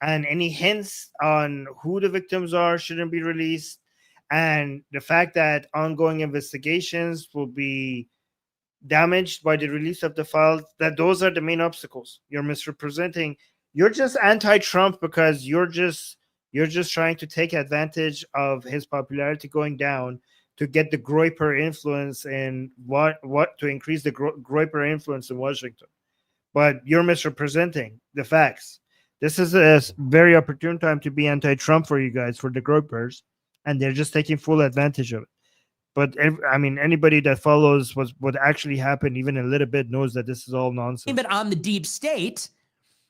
and any hints on who the victims are shouldn't be released, and the fact that ongoing investigations will be damaged by the release of the files, that those are the main obstacles. You're misrepresenting. You're just anti-Trump because you're just trying to take advantage of his popularity going down to get the Groyper influence in to increase the Groyper influence in Washington. But you're misrepresenting the facts. This is a very opportune time to be anti-Trump for you guys, for the Groypers, and they're just taking full advantage of it. But I mean, anybody that follows what actually happened even a little bit knows that this is all nonsense. But on the deep state,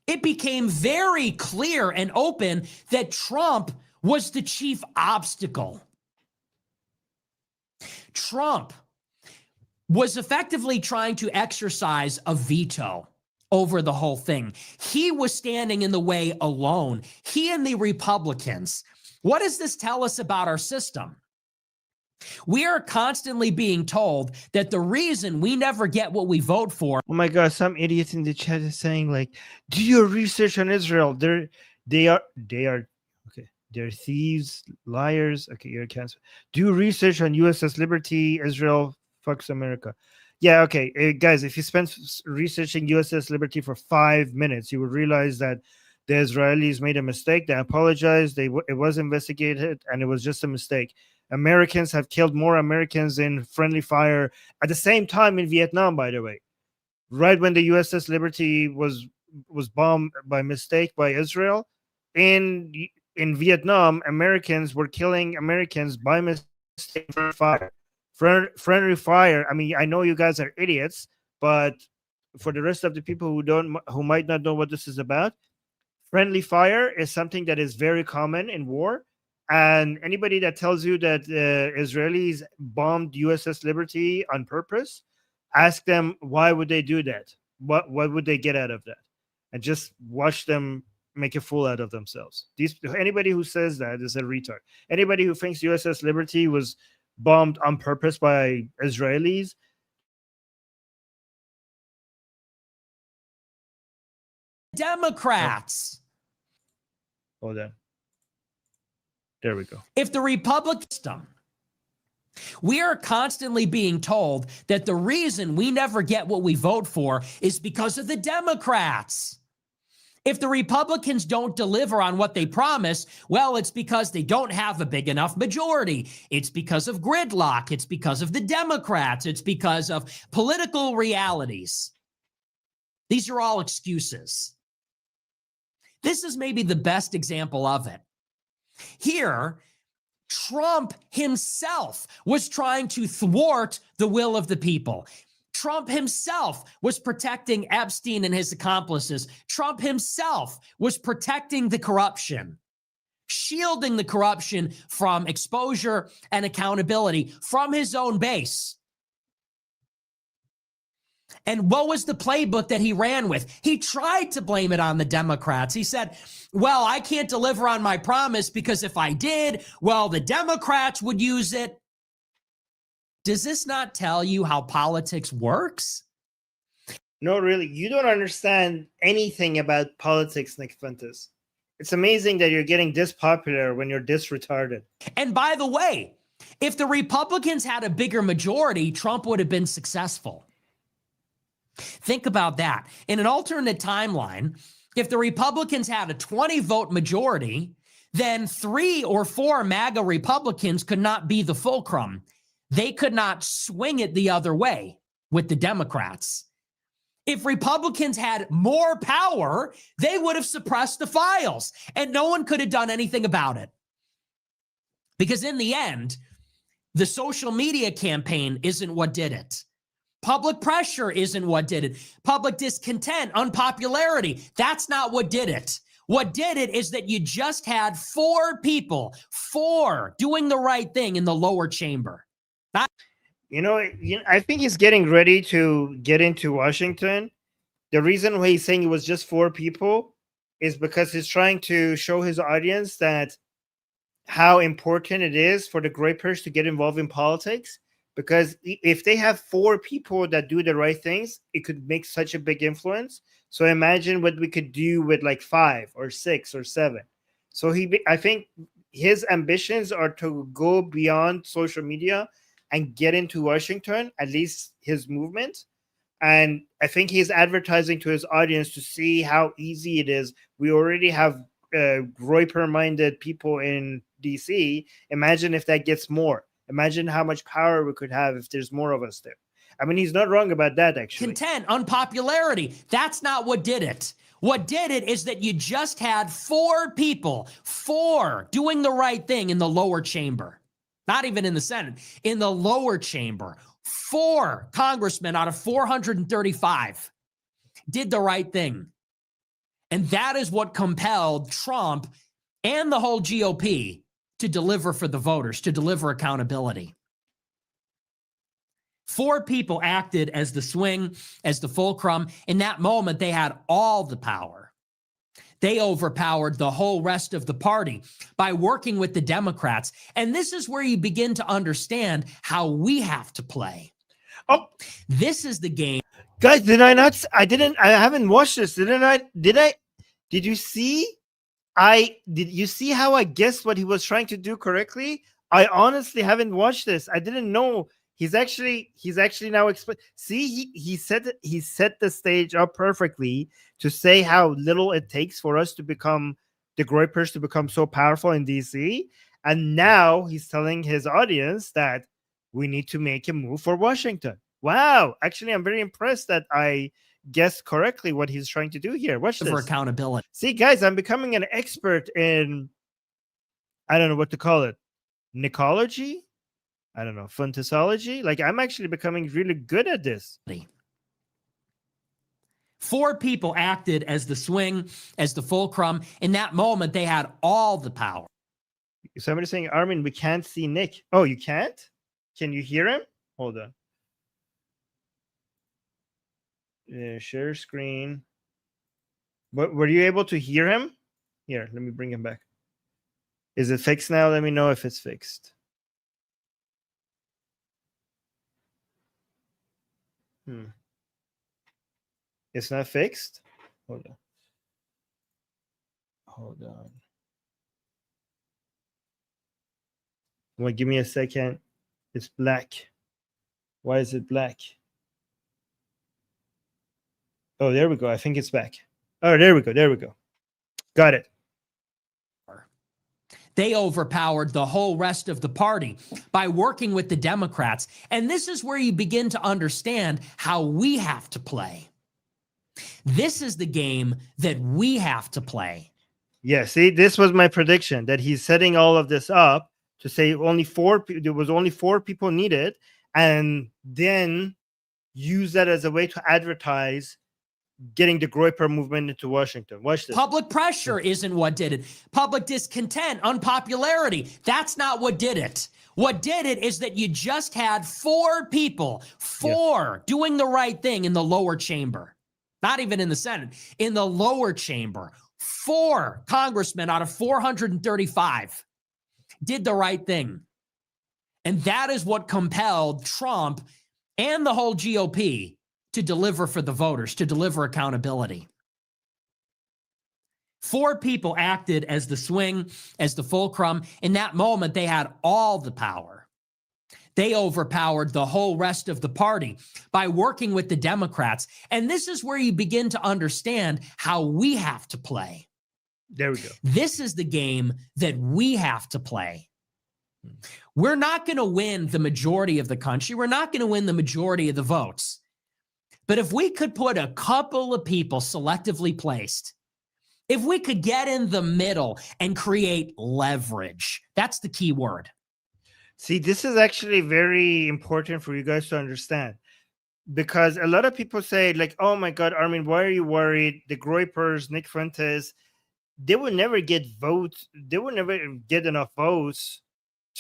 it became very clear and open that Trump was the chief obstacle. Trump was effectively trying to exercise a veto over the whole thing. He was standing in the way alone. He and the Republicans. What does this tell us about our system? We are constantly being told that the reason we never get what we vote for. Oh my God, some idiot in the chat is saying, like, do your research on Israel. They are okay. They're thieves, liars. Okay, you're canceled. Do research on USS Liberty. Israel fucks America. Yeah, okay. Guys, if you spend researching USS Liberty for 5 minutes, you will realize that the Israelis made a mistake. They apologized. It was investigated, and it was just a mistake. Americans have killed more Americans in friendly fire at the same time in Vietnam, by the way. Right when the USS Liberty was bombed by mistake by Israel, in Vietnam, Americans were killing Americans by mistake. Friendly fire. I mean, I know you guys are idiots, but for the rest of the people who might not know what this is about, friendly fire is something that is very common in war. And anybody that tells you that Israelis bombed USS Liberty on purpose, ask them why would they do that? What would they get out of that? And just watch them make a fool out of themselves. Anybody who says that is a retard. Anybody who thinks USS Liberty was bombed on purpose by Israelis. Democrats. Hold on. There we go. If the Republican system, we are constantly being told that the reason we never get what we vote for is because of the Democrats. If the Republicans don't deliver on what they promise, well, it's because they don't have a big enough majority. It's because of gridlock. It's because of the Democrats. It's because of political realities. These are all excuses. This is maybe the best example of it. Here, Trump himself was trying to thwart the will of the people. Trump himself was protecting Epstein and his accomplices. Trump himself was protecting the corruption, shielding the corruption from exposure and accountability from his own base. And what was the playbook that he ran with? He tried to blame it on the Democrats. He said, well, I can't deliver on my promise because if I did, well, the Democrats would use it. Does this not tell you how politics works? No, really. You don't understand anything about politics, Nick Fuentes. It's amazing that you're getting this popular when you're this retarded. And by the way, if the Republicans had a bigger majority, Trump would have been successful. Think about that. In an alternate timeline, if the Republicans had a 20-vote majority, then 3 or 4 MAGA Republicans could not be the fulcrum. They could not swing it the other way with the Democrats. If Republicans had more power, they would have suppressed the files, and no one could have done anything about it. Because in the end, the social media campaign isn't what did it. Public pressure isn't what did it. Public discontent, unpopularity, that's not what did it. What did it is that you just had 4 people, 4 doing the right thing in the lower chamber. I think he's getting ready to get into Washington. The reason why he's saying it was just 4 people is because he's trying to show his audience that how important it is for the Groypers to get involved in politics. Because if they have 4 people that do the right things, it could make such a big influence. So imagine what we could do with like 5 or 6 or 7. So I think his ambitions are to go beyond social media and get into Washington, at least his movement. And I think he's advertising to his audience to see how easy it is. We already have Groyper-minded people in DC. Imagine if that gets more. Imagine how much power we could have if there's more of us there. I mean, he's not wrong about that, actually. Content, unpopularity, that's not what did it. What did it is that you just had 4 people, 4 doing the right thing in the lower chamber. Not even in the Senate, in the lower chamber. 4 congressmen out of 435 did the right thing. And that is what compelled Trump and the whole GOP to deliver for the voters, to deliver accountability. 4 people acted as the swing, as the fulcrum. In that moment, they had all the power. They overpowered the whole rest of the party by working with the Democrats. And this is where you begin to understand how we have to play. Oh, this is the game. Guys, I haven't watched this. Did you see? Did you see how I guessed what he was trying to do correctly? I honestly haven't watched this. I didn't know he's actually now see, he set the stage up perfectly to say how little it takes for us to become the Groypers to become so powerful in DC. And now he's telling his audience that we need to make a move for Washington. Wow. Actually, I'm very impressed that I guessed correctly what he's trying to do here. Watch this. For accountability. See, guys, I'm becoming an expert in, I don't know what to call it, Nicology? I don't know, Funtesology? Like, I'm actually becoming really good at this. 4 people acted as the swing, as the fulcrum. In that moment, they had all the power. Somebody's saying, Armin, we can't see Nick. Oh, you can't? Can you hear him? Hold on. Share screen. But were you able to hear him? Here, let me bring him back. Is it fixed now? Let me know if it's fixed. It's not fixed? Hold on. Hold on. Well, give me a second. It's black. Why is it black? Oh, there we go. I think it's back. Oh, there we go. There we go. Got it. They overpowered the whole rest of the party by working with the Democrats. And this is where you begin to understand how we have to play. This is the game that we have to play. Yeah, see, this was my prediction, that he's setting all of this up to say there was only 4 people needed, and then use that as a way to advertise getting the Groyper movement into Washington. Watch this. Public pressure isn't what did it. Public discontent, unpopularity, that's not what did it. What did it is that you just had 4 people, doing the right thing in the lower chamber. Not even in the Senate, in the lower chamber. 4 congressmen out of 435 did the right thing. And that is what compelled Trump and the whole GOP to deliver for the voters, to deliver accountability. 4 people acted as the swing, as the fulcrum. In that moment, they had all the power. They overpowered the whole rest of the party by working with the Democrats. And this is where you begin to understand how we have to play. There we go. This is the game that we have to play. We're not going to win the majority of the country. We're not going to win the majority of the votes. But if we could put a couple of people selectively placed, if we could get in the middle and create leverage, that's the key word. See, this is actually very important for you guys to understand, because a lot of people say, like, oh my God, Armin, why are you worried? The Groypers, Nick Fuentes, they will never get votes. They will never get enough votes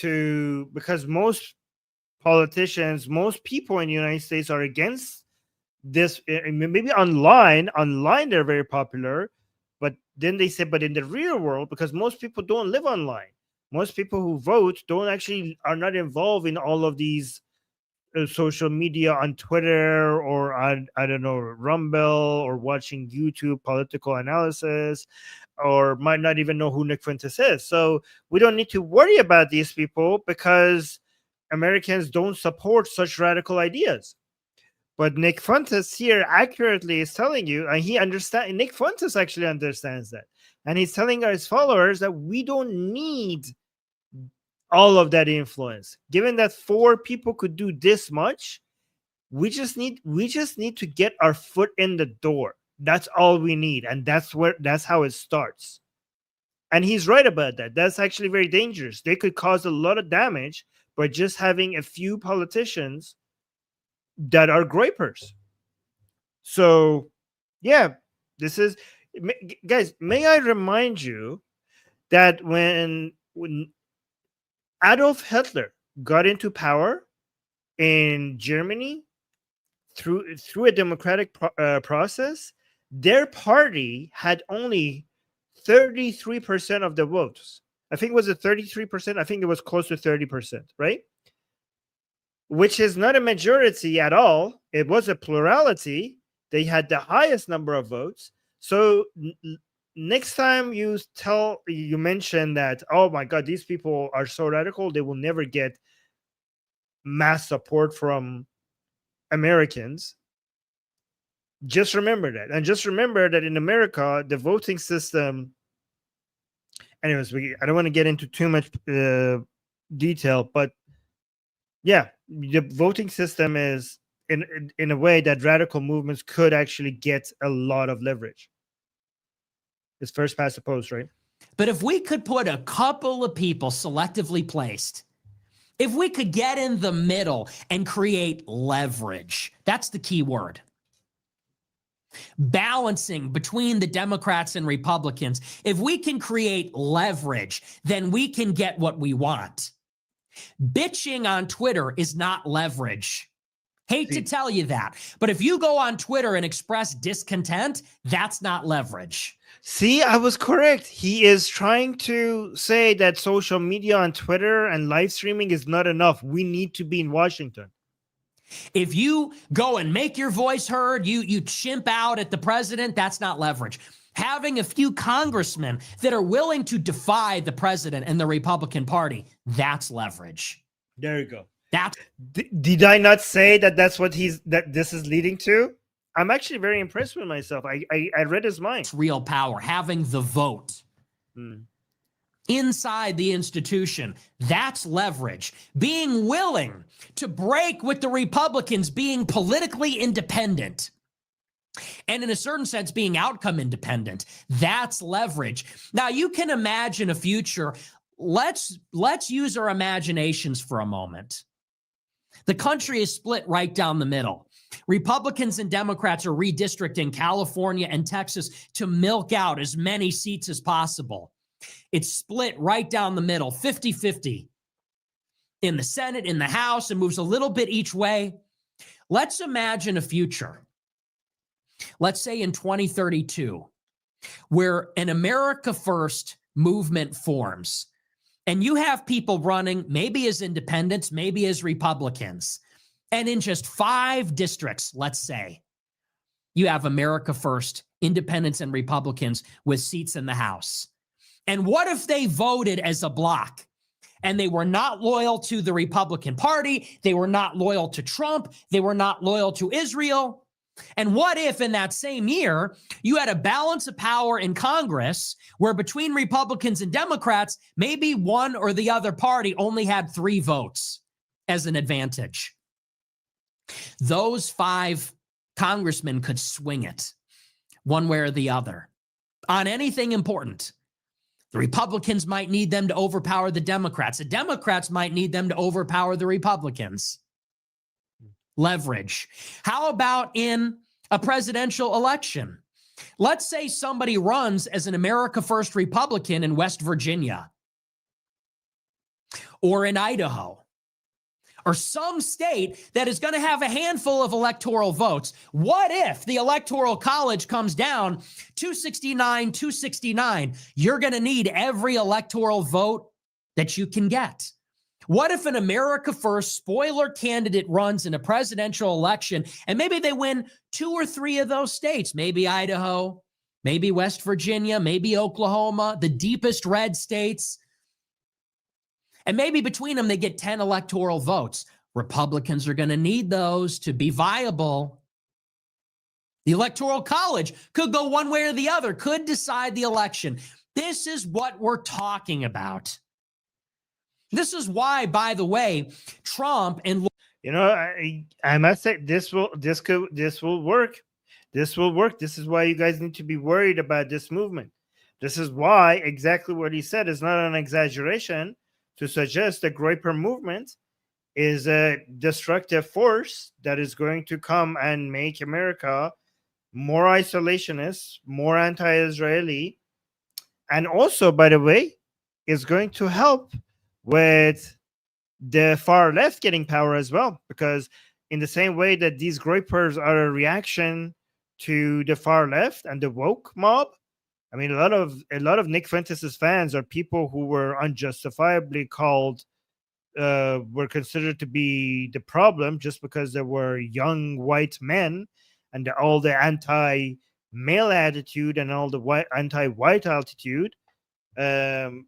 because most politicians, most people in the United States are against this. Maybe online they're very popular, but then they say, but in the real world, because most people don't live online, most people who vote are not involved in all of these social media on Twitter or on, I don't know, Rumble, or watching YouTube political analysis, or might not even know who Nick Fuentes is. So we don't need to worry about these people because Americans don't support such radical ideas. But Nick Fuentes here accurately is telling you, and Nick Fuentes actually understands that. And he's telling his followers that we don't need all of that influence. Given that 4 people could do this much, we just need to get our foot in the door. That's all we need. And that's how it starts. And he's right about that. That's actually very dangerous. They could cause a lot of damage by just having a few politicians that are Groypers. So, yeah, this is, guys, may I remind you that when Adolf Hitler got into power in Germany through a democratic process, their party had only 33% of the votes. I think it was 33%. I think it was close to 30%, right? Which is not a majority at all. It was a plurality. They had the highest number of votes. So next time you mention that, oh my God, these people are so radical, they will never get mass support from Americans. Just remember that. And just remember that in America, the voting system, anyways, I don't want to get into too much detail, but yeah, the voting system is in a way that radical movements could actually get a lot of leverage. It's first past the post, right? But if we could put a couple of people selectively placed, if we could get in the middle and create leverage, that's the key word. balancing between the Democrats and Republicans. If we can create leverage, then we can get what we want. Bitching on Twitter is not leverage. Hate to tell you that. But if you go on Twitter and express discontent, that's not leverage. See, I was correct. He is trying to say that social media on Twitter and live streaming is not enough. We need to be in Washington. If you go and make your voice heard, you chimp out at the president, that's not leverage. Having a few congressmen that are willing to defy the president and the Republican Party, that's leverage. There you go. That's did I not say that that's what this is leading to? I'm actually very impressed with myself. I read his mind. Real power, having the vote. Inside the institution, that's leverage. Being willing to break with the Republicans, being politically independent, and in a certain sense, being outcome independent, that's leverage. Now, you can imagine a future. Let's use our imaginations for a moment. The country is split right down the middle. Republicans and Democrats are redistricting California and Texas to milk out as many seats as possible. It's split right down the middle, 50-50. In the Senate, in the House, it moves a little bit each way. Let's imagine a future. Let's say in 2032, where an America First movement forms. And you have people running, maybe as independents, maybe as Republicans. And in just 5 districts, let's say, you have America First, independents and Republicans with seats in the House. And what if they voted as a block and they were not loyal to the Republican Party? They were not loyal to Trump. They were not loyal to Israel. And what if in that same year, you had a balance of power in Congress where between Republicans and Democrats, maybe one or the other party only had 3 votes as an advantage? Those 5 congressmen could swing it one way or the other on anything important. The Republicans might need them to overpower the Democrats. The Democrats might need them to overpower the Republicans. Leverage. How about in a presidential election? Let's say somebody runs as an America First Republican in West Virginia or in Idaho or some state that is going to have a handful of electoral votes. What if the Electoral College comes down 269? You're going to need every electoral vote that you can get. What if an America First spoiler candidate runs in a presidential election and maybe they win 2 or 3 of those states, maybe Idaho, maybe West Virginia, maybe Oklahoma, the deepest red states, and maybe between them they get 10 electoral votes. Republicans are going to need those to be viable. The Electoral College could go one way or the other, could decide the election. This is what we're talking about. This is why, by the way, Trump and I must say this will work. This will work. This is why you guys need to be worried about this movement. This is why exactly what he said is not an exaggeration to suggest the Groyper movement is a destructive force that is going to come and make America more isolationist, more anti-Israeli, and also, by the way, is going to help with the far left getting power as well, because in the same way that these Groypers are a reaction to the far left and the woke mob, I mean, a lot of Nick Fuentes' fans are people who were unjustifiably called, were considered to be the problem just because they were young white men, and all the anti-male attitude and all the anti-white attitude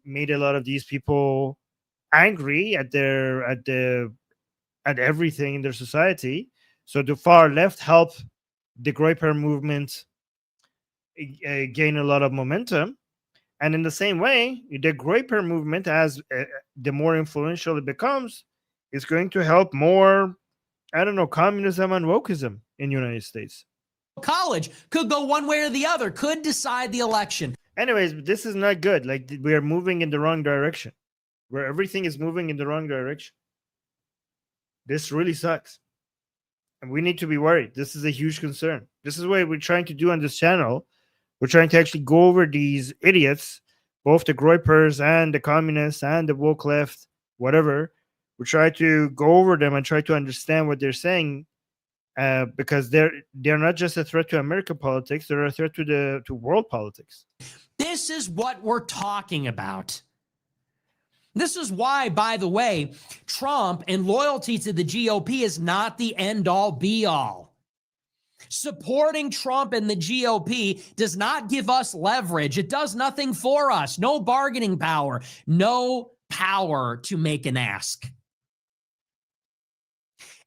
made a lot of these people angry at everything in their society. So the far left helped the Groyper movement gain a lot of momentum, and in the same way, the Groyper movement, as the more influential it becomes, is going to help more, communism and wokeism in the United States. College could go one way or the other, could decide the election. Anyways, this is not good. Like, we are moving in the wrong direction, where everything is moving in the wrong direction. This really sucks. And we need to be worried. This is a huge concern. This is what we're trying to do on this channel. We're trying to actually go over these idiots, both the Groypers and the communists and the woke left, whatever. We try to go over them and try to understand what they're saying, because they're not just a threat to American politics; they're a threat to world politics. This is what we're talking about. This is why, by the way, Trump and loyalty to the GOP is not the end-all, be-all. Supporting Trump and the GOP does not give us leverage. It does nothing for us. No bargaining power. No power to make an ask.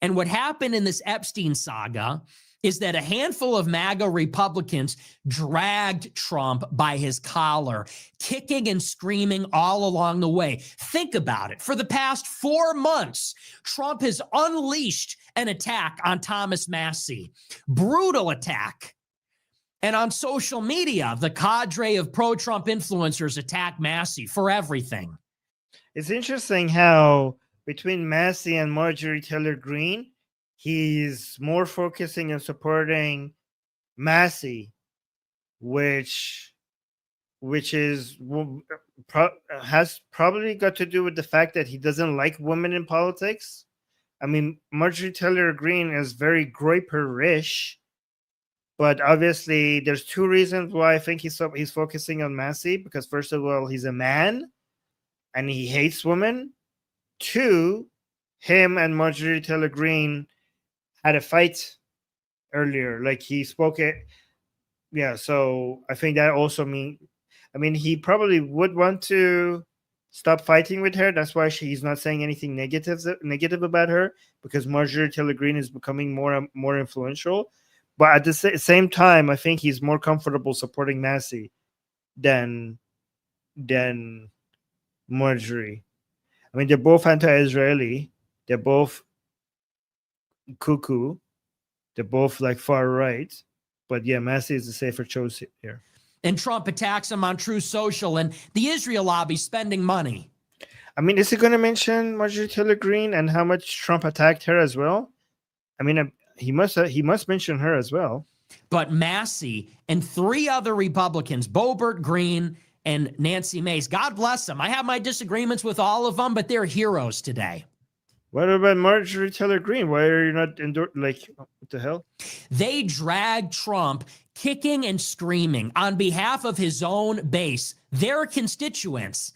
And what happened in this Epstein saga is that a handful of MAGA Republicans dragged Trump by his collar, kicking and screaming all along the way. Think about it. For the past 4 months, Trump has unleashed an attack on Thomas Massie, brutal attack. And on social media, the cadre of pro-Trump influencers attack Massie for everything. It's interesting how between Massie and Marjorie Taylor Greene, he's more focusing on supporting Massie, which is has probably got to do with the fact that he doesn't like women in politics. I mean, Marjorie Taylor Greene is very Groyper-ish, but obviously there's two reasons why I think he's focusing on Massie. Because first of all, he's a man and he hates women. Two, him and Marjorie Taylor Greene had a fight earlier. Like he spoke it. Yeah, so I think that also he probably would want to stop fighting with her. That's why he's not saying anything negative about her, because Marjorie Taylor Greene is becoming more influential. But at the same time, I think he's more comfortable supporting Massie than Marjorie. I mean, they're both anti-Israeli. They're both cuckoo. They're both like far right. But yeah, Massie is the safer choice here. And Trump attacks him on True Social, and the Israel lobby spending money. I mean, is he going to mention Marjorie Taylor Greene and how much Trump attacked her as well? I mean, he must mention her as well. But Massie and 3 other Republicans, Boebert, Green, and Nancy Mace, God bless them. I have my disagreements with all of them, but they're heroes today. What about Marjorie Taylor Greene? Why are you not like, what the hell? They dragged Trump kicking and screaming on behalf of his own base, their constituents,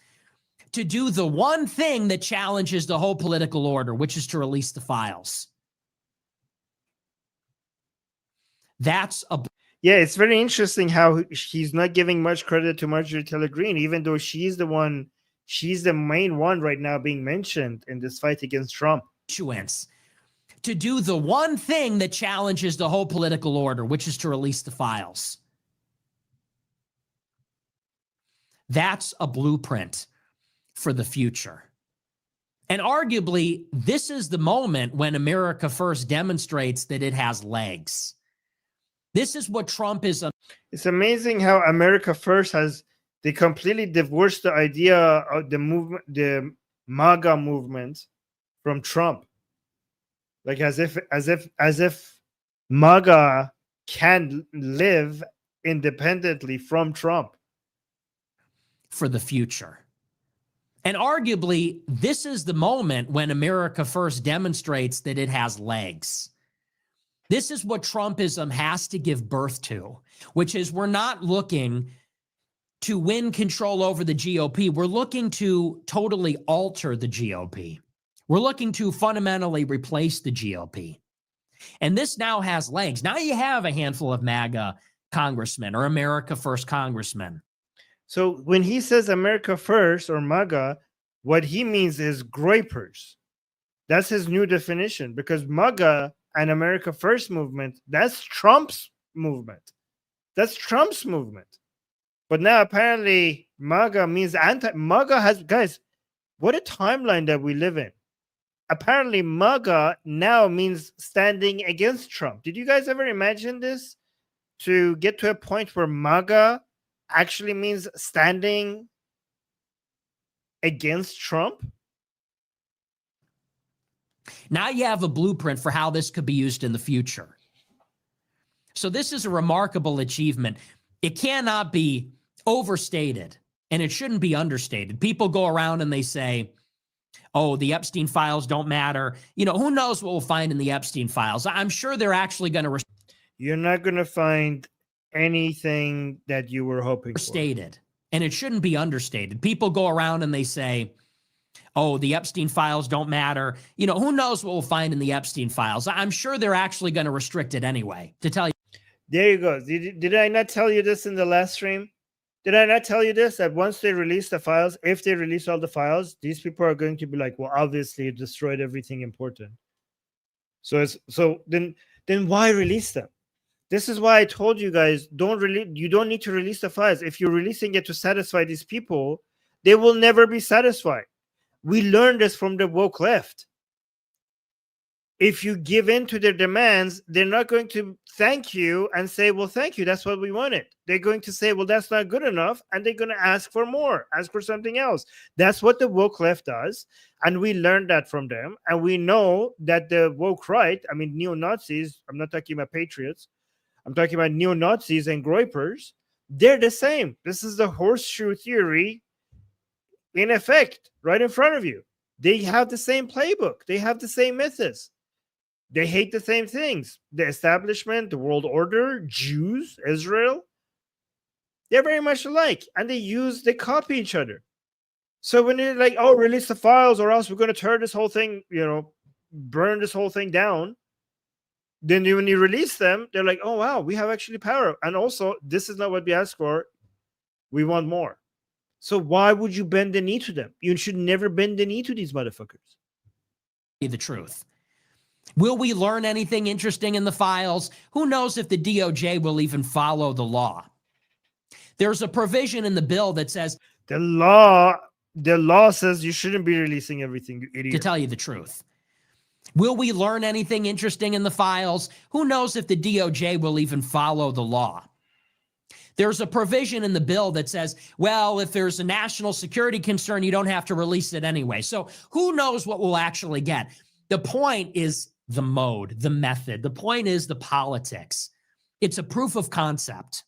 to do the one thing that challenges the whole political order, which is to release the files. Yeah, it's very interesting how he's not giving much credit to Marjorie Taylor Greene, even though she's the main one right now being mentioned in this fight against Trump. To do the one thing that challenges the whole political order, which is to release the files. That's a blueprint for the future. And arguably, this is the moment when America First demonstrates that it has legs. This is what Trump is. It's amazing how America First they completely divorced the idea of the movement, the MAGA movement, from Trump. Like as if MAGA can live independently from Trump. For the future. And arguably, this is the moment when America First demonstrates that it has legs. This is what Trumpism has to give birth to, which is we're not looking to win control over the GOP. We're looking to totally alter the GOP. We're looking to fundamentally replace the GOP. And this now has legs. Now you have a handful of MAGA congressmen or America First congressmen. So when he says America First or MAGA, what he means is Groypers. That's his new definition, because MAGA and America First movement, that's Trump's movement. That's Trump's movement. But now apparently MAGA means MAGA has, guys, what a timeline that we live in. Apparently MAGA now means standing against Trump. Did you guys ever imagine this? To get to a point where MAGA actually means standing against Trump? Now you have a blueprint for how this could be used in the future. So this is a remarkable achievement. It cannot be overstated, and it shouldn't be understated. People go around and they say, oh, the Epstein files don't matter. You know, who knows what we'll find in the Epstein files? I'm sure they're actually going to You're not going to find anything that you were hoping for. Stated, and it shouldn't be understated. People go around and they say, oh, the Epstein files don't matter. You know, who knows what we'll find in the Epstein files? I'm sure they're actually going to restrict it anyway, to tell you. There you go. Did I not tell you this in the last stream? Did I not tell you this? That once they release the files, if they release all the files, these people are going to be like, well, obviously it destroyed everything important. So then why release them? This is why I told you guys, you don't need to release the files. If you're releasing it to satisfy these people, they will never be satisfied. We learned this from the woke left. If you give in to their demands, they're not going to thank you and say, well, thank you, that's what we wanted. They're going to say, well, that's not good enough, and they're going to ask for more, ask for something else. That's what the woke left does, and we learned that from them, and we know that the woke right, I mean, neo-Nazis, I'm not talking about patriots, I'm talking about neo-Nazis and Groypers, they're the same. This is the horseshoe theory in effect, right in front of you. They have the same playbook. They have the same methods. They hate the same things. The establishment, the world order, Jews, Israel. They're very much alike. And they copy each other. So when they're like, oh, release the files or else we're going to turn this whole thing, burn this whole thing down. Then when you release them, they're like, oh, wow, we have actually power. And also, this is not what we asked for. We want more. So why would you bend the knee to them? You should never bend the knee to these motherfuckers. The truth. Will we learn anything interesting in the files? Who knows if the DOJ will even follow the law? There's a provision in the bill that says the law says you shouldn't be releasing everything, you idiot. To tell you the truth. Will we learn anything interesting in the files? Who knows if the DOJ will even follow the law? There's a provision in the bill that says, well, if there's a national security concern, you don't have to release it anyway. So who knows what we'll actually get? The point is the mode, the method. The point is the politics. It's a proof of concept.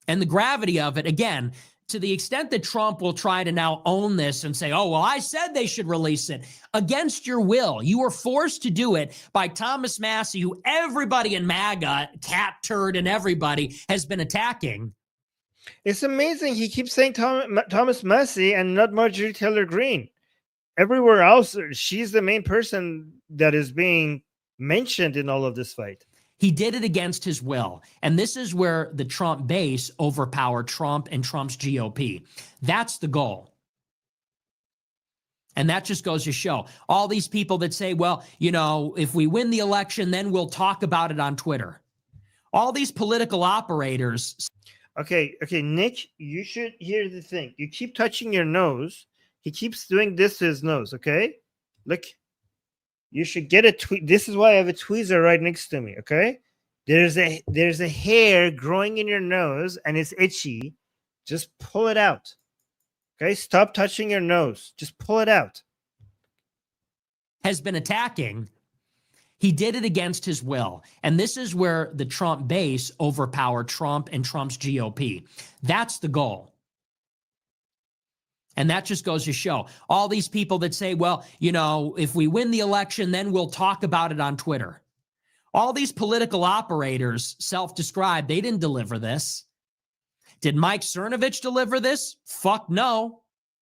And the gravity of it, again, to the extent that Trump will try to now own this and say, oh, well, I said they should release it against your will. You were forced to do it by Thomas Massie, who everybody in MAGA, Cat Turd, and everybody has been attacking. It's amazing. He keeps saying Thomas Massie and not Marjorie Taylor Greene. Everywhere else, she's the main person that is being mentioned in all of this fight. He did it against his will. And this is where the Trump base overpowered Trump and Trump's GOP. That's the goal. And that just goes to show all these people that say, well, if we win the election, then we'll talk about it on Twitter. All these political operators. Okay, Nick, you should hear the thing. You keep touching your nose. He keeps doing this to his nose, okay? Look. You should get a tweet. This is why I have a tweezer right next to me. Okay, there's a hair growing in your nose and it's itchy. Just pull it out. Okay, stop touching your nose. Just pull it out. Has been attacking. He did it against his will, and this is where the Trump base overpowered Trump and Trump's GOP. That's the goal. And that just goes to show all these people that say, well, if we win the election, then we'll talk about it on Twitter. All these political operators, self-described, they didn't deliver this. Did Mike Cernovich deliver this? Fuck no.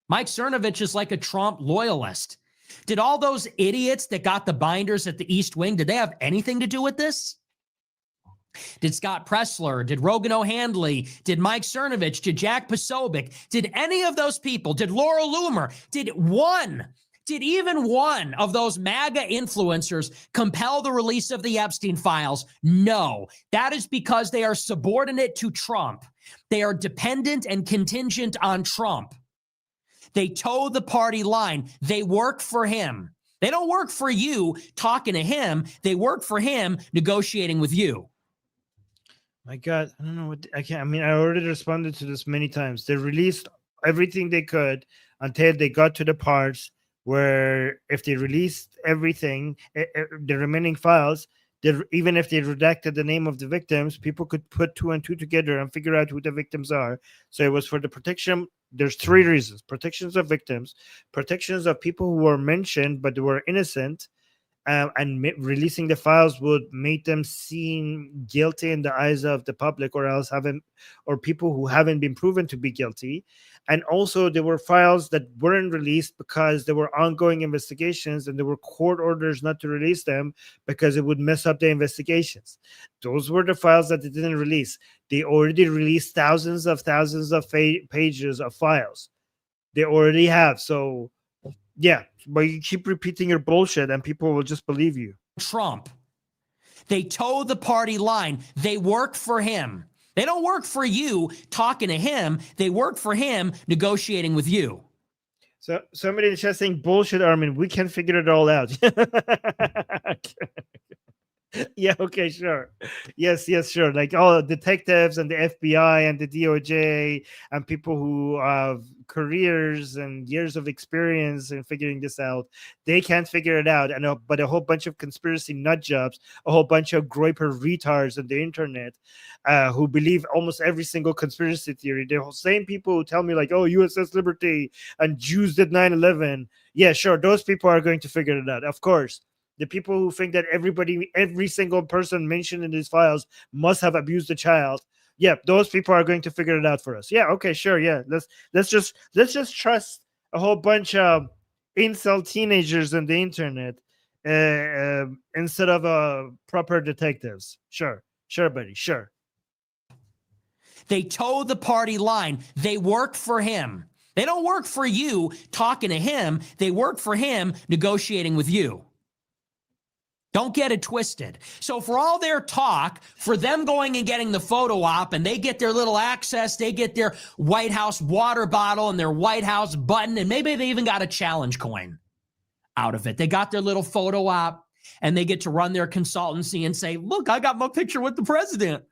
Mike Cernovich is like a Trump loyalist. Did all those idiots that got the binders at the East Wing, did they have anything to do with this? Did Scott Pressler, did Rogan O'Handley, did Mike Cernovich, did Jack Posobiec, did any of those people, did Laura Loomer, did even one of those MAGA influencers compel the release of the Epstein files? No, that is because they are subordinate to Trump. They are dependent and contingent on Trump. They toe the party line. They work for him. They don't work for you talking to him. They work for him negotiating with you. My God, I don't know what I can't. I mean, I already responded to this many times. They released everything they could until they got to the parts where if they released everything, the remaining files, even if they redacted the name of the victims, people could put two and two together and figure out who the victims are. So it was for the protection. There's three reasons: protections of victims, protections of people who were mentioned but they were innocent, and releasing the files would make them seem guilty in the eyes of the public, or else or people who haven't been proven to be guilty. And also there were files that weren't released because there were ongoing investigations and there were court orders not to release them because it would mess up the investigations. Those were the files that they didn't release. They already released thousands of pages of files. They already have. So yeah, but you keep repeating your bullshit and people will just believe you. Trump. They toe the party line. They work for him. They don't work for you talking to him. They work for him negotiating with you. So somebody in the chat saying, bullshit, Armin, we can figure it all out. Yeah, okay, sure. Yes, sure. Like all detectives and the FBI and the DOJ and people who have careers and years of experience in figuring this out, they can't figure it out. But a whole bunch of conspiracy nut jobs, a whole bunch of Groyper retards on the internet who believe almost every single conspiracy theory. The same people who tell me like, oh, USS Liberty and Jews did 9/11. Yeah, sure. Those people are going to figure it out. Of course. The people who think that every single person mentioned in these files must have abused a child. Yeah, those people are going to figure it out for us. Yeah, okay, sure. Yeah, let's just trust a whole bunch of incel teenagers on the internet instead of proper detectives. Sure, buddy, sure. They toe the party line. They work for him. They don't work for you talking to him. They work for him negotiating with you. Don't get it twisted. So for all their talk, for them going and getting the photo op and they get their little access, they get their White House water bottle and their White House button, and maybe they even got a challenge coin out of it. They got their little photo op and they get to run their consultancy and say, look, I got my picture with the president.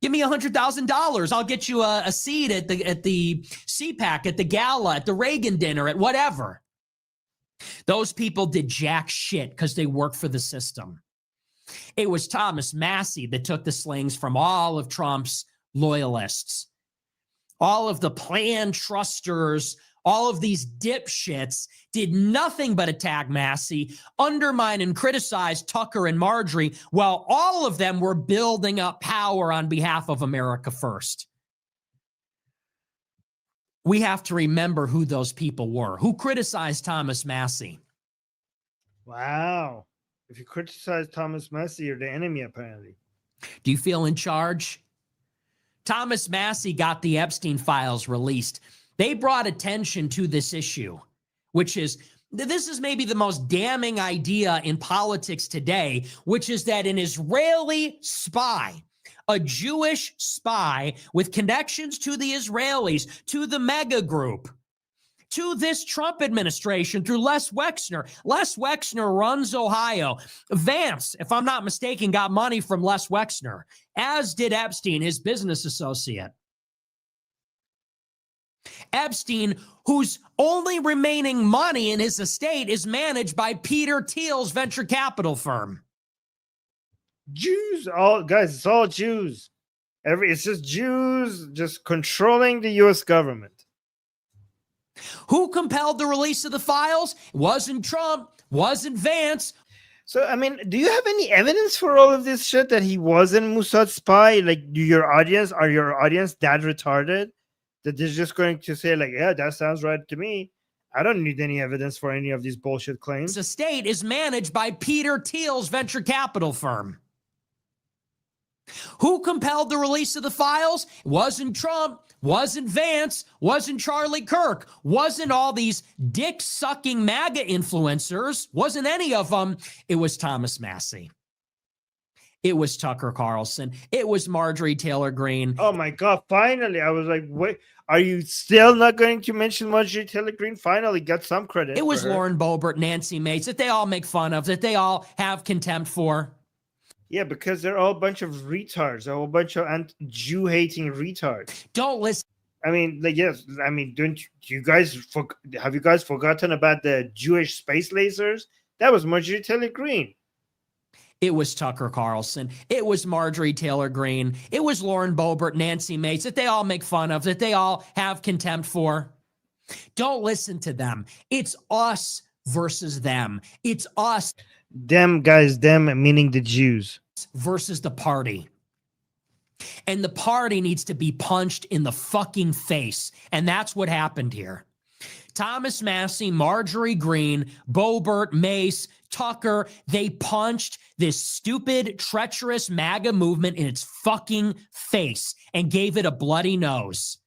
Give me $100,000. I'll get you a seat at the CPAC, at the gala, at the Reagan dinner, at whatever. Those people did jack shit because they work for the system. It was Thomas Massie that took the slings from all of Trump's loyalists. All of the plan trusters, all of these dipshits did nothing but attack Massie, undermine and criticize Tucker and Marjorie, while all of them were building up power on behalf of America first. We have to remember who those people were. Who criticized Thomas Massie? Wow. If you criticize Thomas Massie, you're the enemy, apparently. Do you feel in charge? Thomas Massie got the Epstein files released. They brought attention to this issue, which is, this is maybe the most damning idea in politics today, which is that an Israeli spy, a Jewish spy with connections to the Israelis, to the mega group, to this Trump administration through Les Wexner. Les Wexner runs Ohio. Vance, if I'm not mistaken, got money from Les Wexner, as did Epstein, his business associate. Epstein, whose only remaining money in his estate is managed by Peter Thiel's venture capital firm. Jews, all guys, it's all Jews. It's just Jews just controlling the US government. Who compelled the release of the files? It wasn't Trump, wasn't Vance. So, I mean, do you have any evidence for all of this shit that he wasn't Mossad's spy? Like, are your audience that retarded that they're just going to say, like, yeah, that sounds right to me? I don't need any evidence for any of these bullshit claims. His estate is managed by Peter Thiel's venture capital firm. Who compelled the release of the files? It wasn't Trump, wasn't Vance, wasn't Charlie Kirk, wasn't all these dick-sucking MAGA influencers, wasn't any of them. It was Thomas Massie. It was Tucker Carlson. It was Marjorie Taylor Greene. Oh my God, finally. I was like, wait, are you still not going to mention Marjorie Taylor Greene? Finally got some credit. It was Lauren Boebert, Nancy Mace, that they all make fun of, that they all have contempt for. Yeah, because they're all a bunch of retards, a whole bunch of Jew-hating retards. Don't listen. I mean, like, yes. I mean, don't you guys have you guys forgotten about the Jewish space lasers? That was Marjorie Taylor Greene. It was Tucker Carlson. It was Marjorie Taylor Greene. It was Lauren Boebert, Nancy Mace, that they all make fun of, that they all have contempt for. Don't listen to them. It's us versus them. It's us. Them, guys, them meaning the Jews. Versus the party. And the party needs to be punched in the fucking face. And that's what happened here. Thomas Massie, Marjorie Greene, Boebert, Mace, Tucker, they punched this stupid, treacherous MAGA movement in its fucking face and gave it a bloody nose.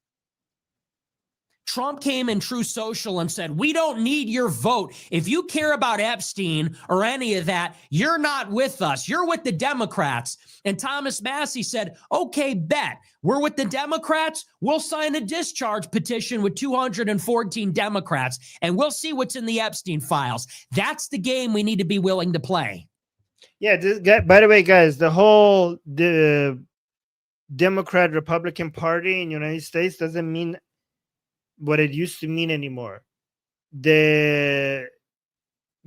Trump came in True Social and said, we don't need your vote. If you care about Epstein or any of that, you're not with us. You're with the Democrats. And Thomas Massie said, okay, bet. We're with the Democrats. We'll sign a discharge petition with 214 Democrats, and we'll see what's in the Epstein files. That's the game we need to be willing to play. Yeah, this guy, by the way, guys, the Democrat Republican Party in the United States doesn't mean what it used to mean anymore. The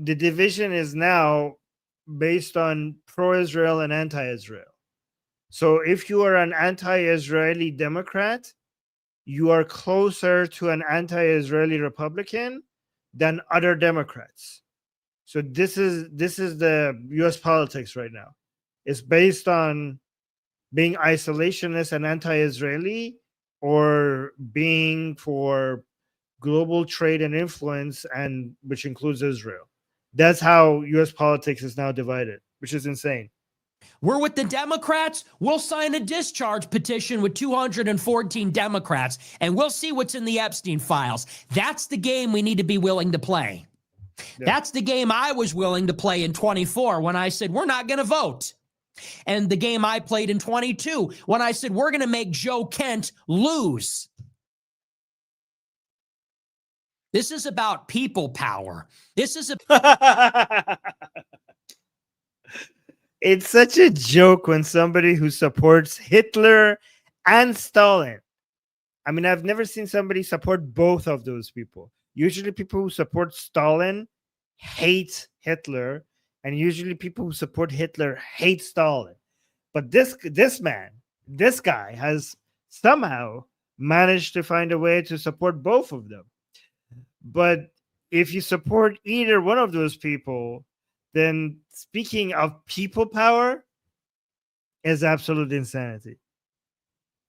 division is now based on pro-Israel and anti-Israel. So if you are an anti-Israeli Democrat, you are closer to an anti-Israeli Republican than other Democrats. So this is the US politics right now. It's based on being isolationist and anti-Israeli, or being for global trade and influence, and which includes Israel. That's how US politics is now divided, which is insane. We're with the Democrats. We'll sign a discharge petition with 214 Democrats, and we'll see what's in the Epstein files. That's the game we need to be willing to play. Yeah. That's the game I was willing to play in 24 when I said, we're not going to vote. And the game I played in 22 when I said, we're going to make Joe Kent lose. This is about people power. This is It's such a joke when somebody who supports Hitler and Stalin. I mean, I've never seen somebody support both of those people. Usually people who support Stalin hate Hitler, and usually people who support Hitler hate Stalin. But this guy has somehow managed to find a way to support both of them. But if you support either one of those people, then speaking of people power is absolute insanity.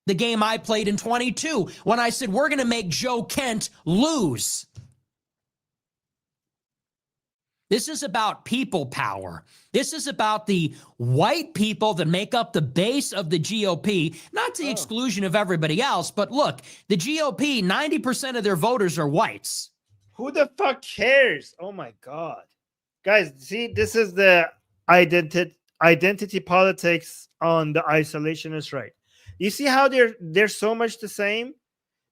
The game I played in 22 when I said, we're going to make Joe Kent lose. This is about people power. This is about the white people that make up the base of the GOP, not to the exclusion of everybody else. But look, the GOP, 90% of their voters are whites. Who the fuck cares? Oh my God. Guys, see, this is the identity politics on the isolationist right. You see how they're so much the same?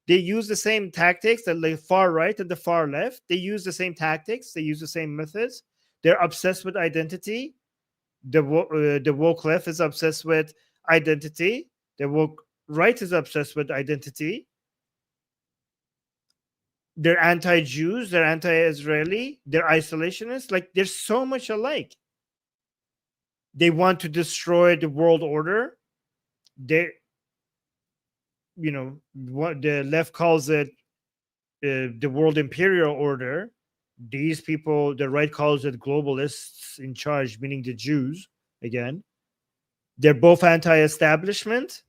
They use the same tactics, the far right and the far left. They use the same tactics. They use the same methods. They're obsessed with identity. The woke left is obsessed with identity. The woke right is obsessed with identity. They're anti-Jews. They're anti-Israeli. They're isolationists. Like, they're so much alike. They want to destroy the world order. What the left calls it the world imperial order. These people, the right calls it globalists in charge, meaning the Jews. Again, they're both anti-establishment.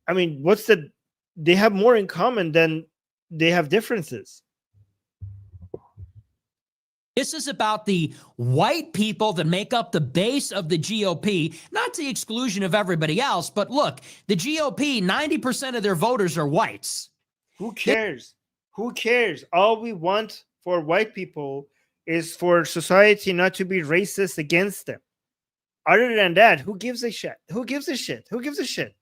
I mean, they have more in common than they have differences. This is about the white people that make up the base of the GOP, not to the exclusion of everybody else. But look, the GOP, 90% of their voters are whites. Who cares? Who cares? All we want for white people is for society not to be racist against them. Other than that, who gives a shit? Who gives a shit? Who gives a shit?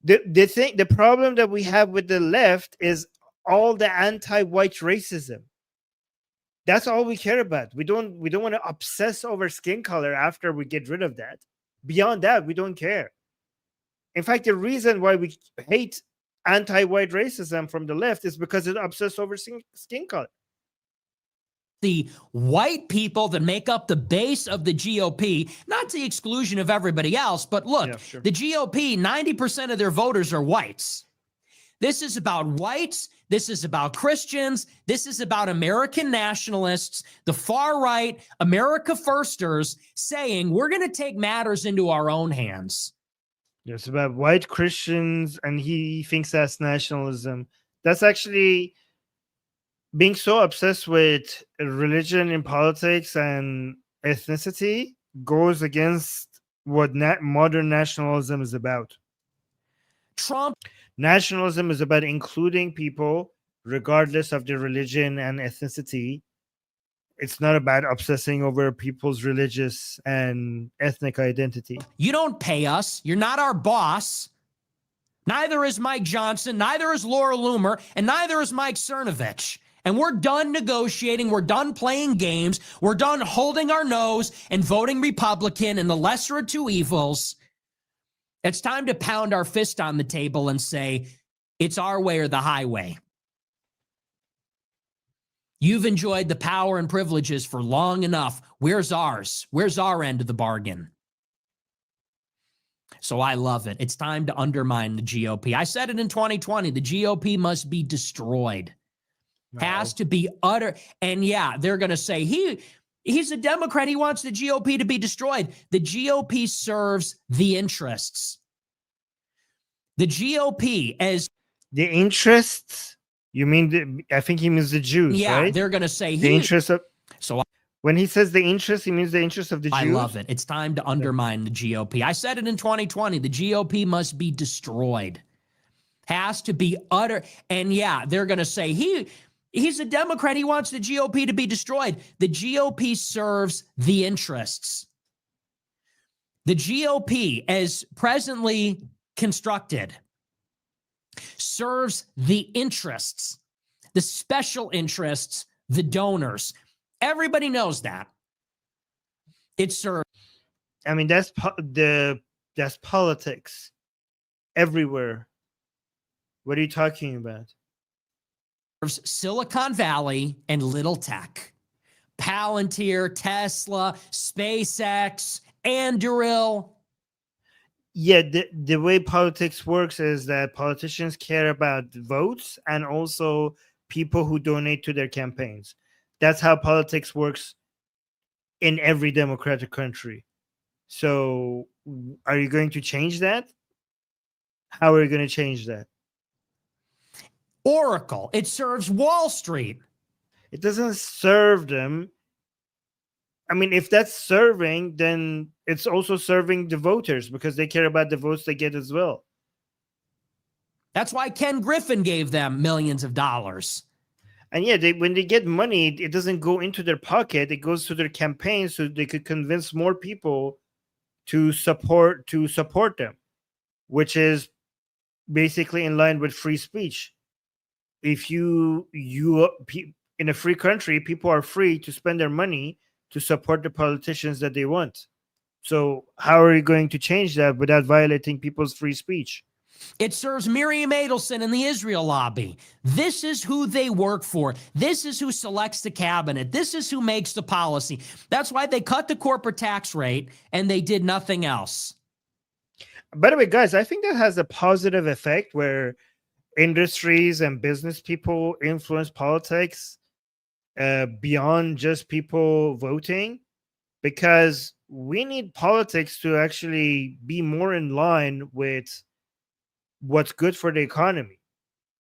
The problem that we have with the left is all the anti-white racism. That's all we care about. We don't want to obsess over skin color after we get rid of that. Beyond that, we don't care. In fact, the reason why we hate anti-white racism from the left is because it obsessed over skin color. The white people that make up the base of the GOP, not to the exclusion of everybody else, but look, Yeah, sure. the GOP, 90% of their voters are whites. This is about whites. This is about Christians. This is about American nationalists, the far right, America firsters saying we're going to take matters into our own hands. It's about white Christians, and he thinks that's nationalism. That's actually being so obsessed with religion in politics and ethnicity goes against what modern nationalism is about. Trump. Nationalism is about including people regardless of their religion and ethnicity. It's not about obsessing over people's religious and ethnic identity. You don't pay us. You're not our boss. Neither is Mike Johnson. Neither is Laura Loomer. And neither is Mike Cernovich. And we're done negotiating. We're done playing games. We're done holding our nose and voting Republican and the lesser of two evils. It's time to pound our fist on the table and say, it's our way or the highway. You've enjoyed the power and privileges for long enough. Where's ours? Where's our end of the bargain? So I love it. It's time to undermine the GOP. I said it in 2020. The GOP must be destroyed. Has to be utter. And yeah, they're going to say he's a Democrat. He wants the GOP to be destroyed. The GOP serves the interests. The GOP as the interests. You mean I think he means the Jews, right? Yeah, they're going to say the interest of. So when he says the interest, he means the interest of the Jews. I love it. It's time to undermine the GOP. I said it in 2020. The GOP must be destroyed. Has to be utter. And yeah, they're going to say he's a Democrat. He wants the GOP to be destroyed. The GOP serves the interests. The GOP, as presently constructed, serves the interests, the special interests, the donors. Everybody knows that. It serves. I mean, that's politics everywhere. What are you talking about? Silicon Valley and little tech. Palantir, Tesla, SpaceX, Anduril. Yeah, the way politics works is that politicians care about votes and also people who donate to their campaigns. That's how politics works in every democratic country. So are you going to change that? How are you going to change that? Oracle, it serves Wall Street. It doesn't serve them. I mean, if that's serving, then it's also serving the voters because they care about the votes they get as well. That's why Ken Griffin gave them millions of dollars. And yeah, when they get money, it doesn't go into their pocket. It goes to their campaign so they could convince more people to support them, which is basically in line with free speech. If you in a free country, people are free to spend their money to support the politicians that they want. So how are you going to change that without violating people's free speech? It serves Miriam Adelson and the Israel lobby. This is who they work for. This is who selects the cabinet. This is who makes the policy. That's why they cut the corporate tax rate and they did nothing else. By the way, guys, I think that has a positive effect where industries and business people influence politics beyond just people voting, because we need politics to actually be more in line with what's good for the economy,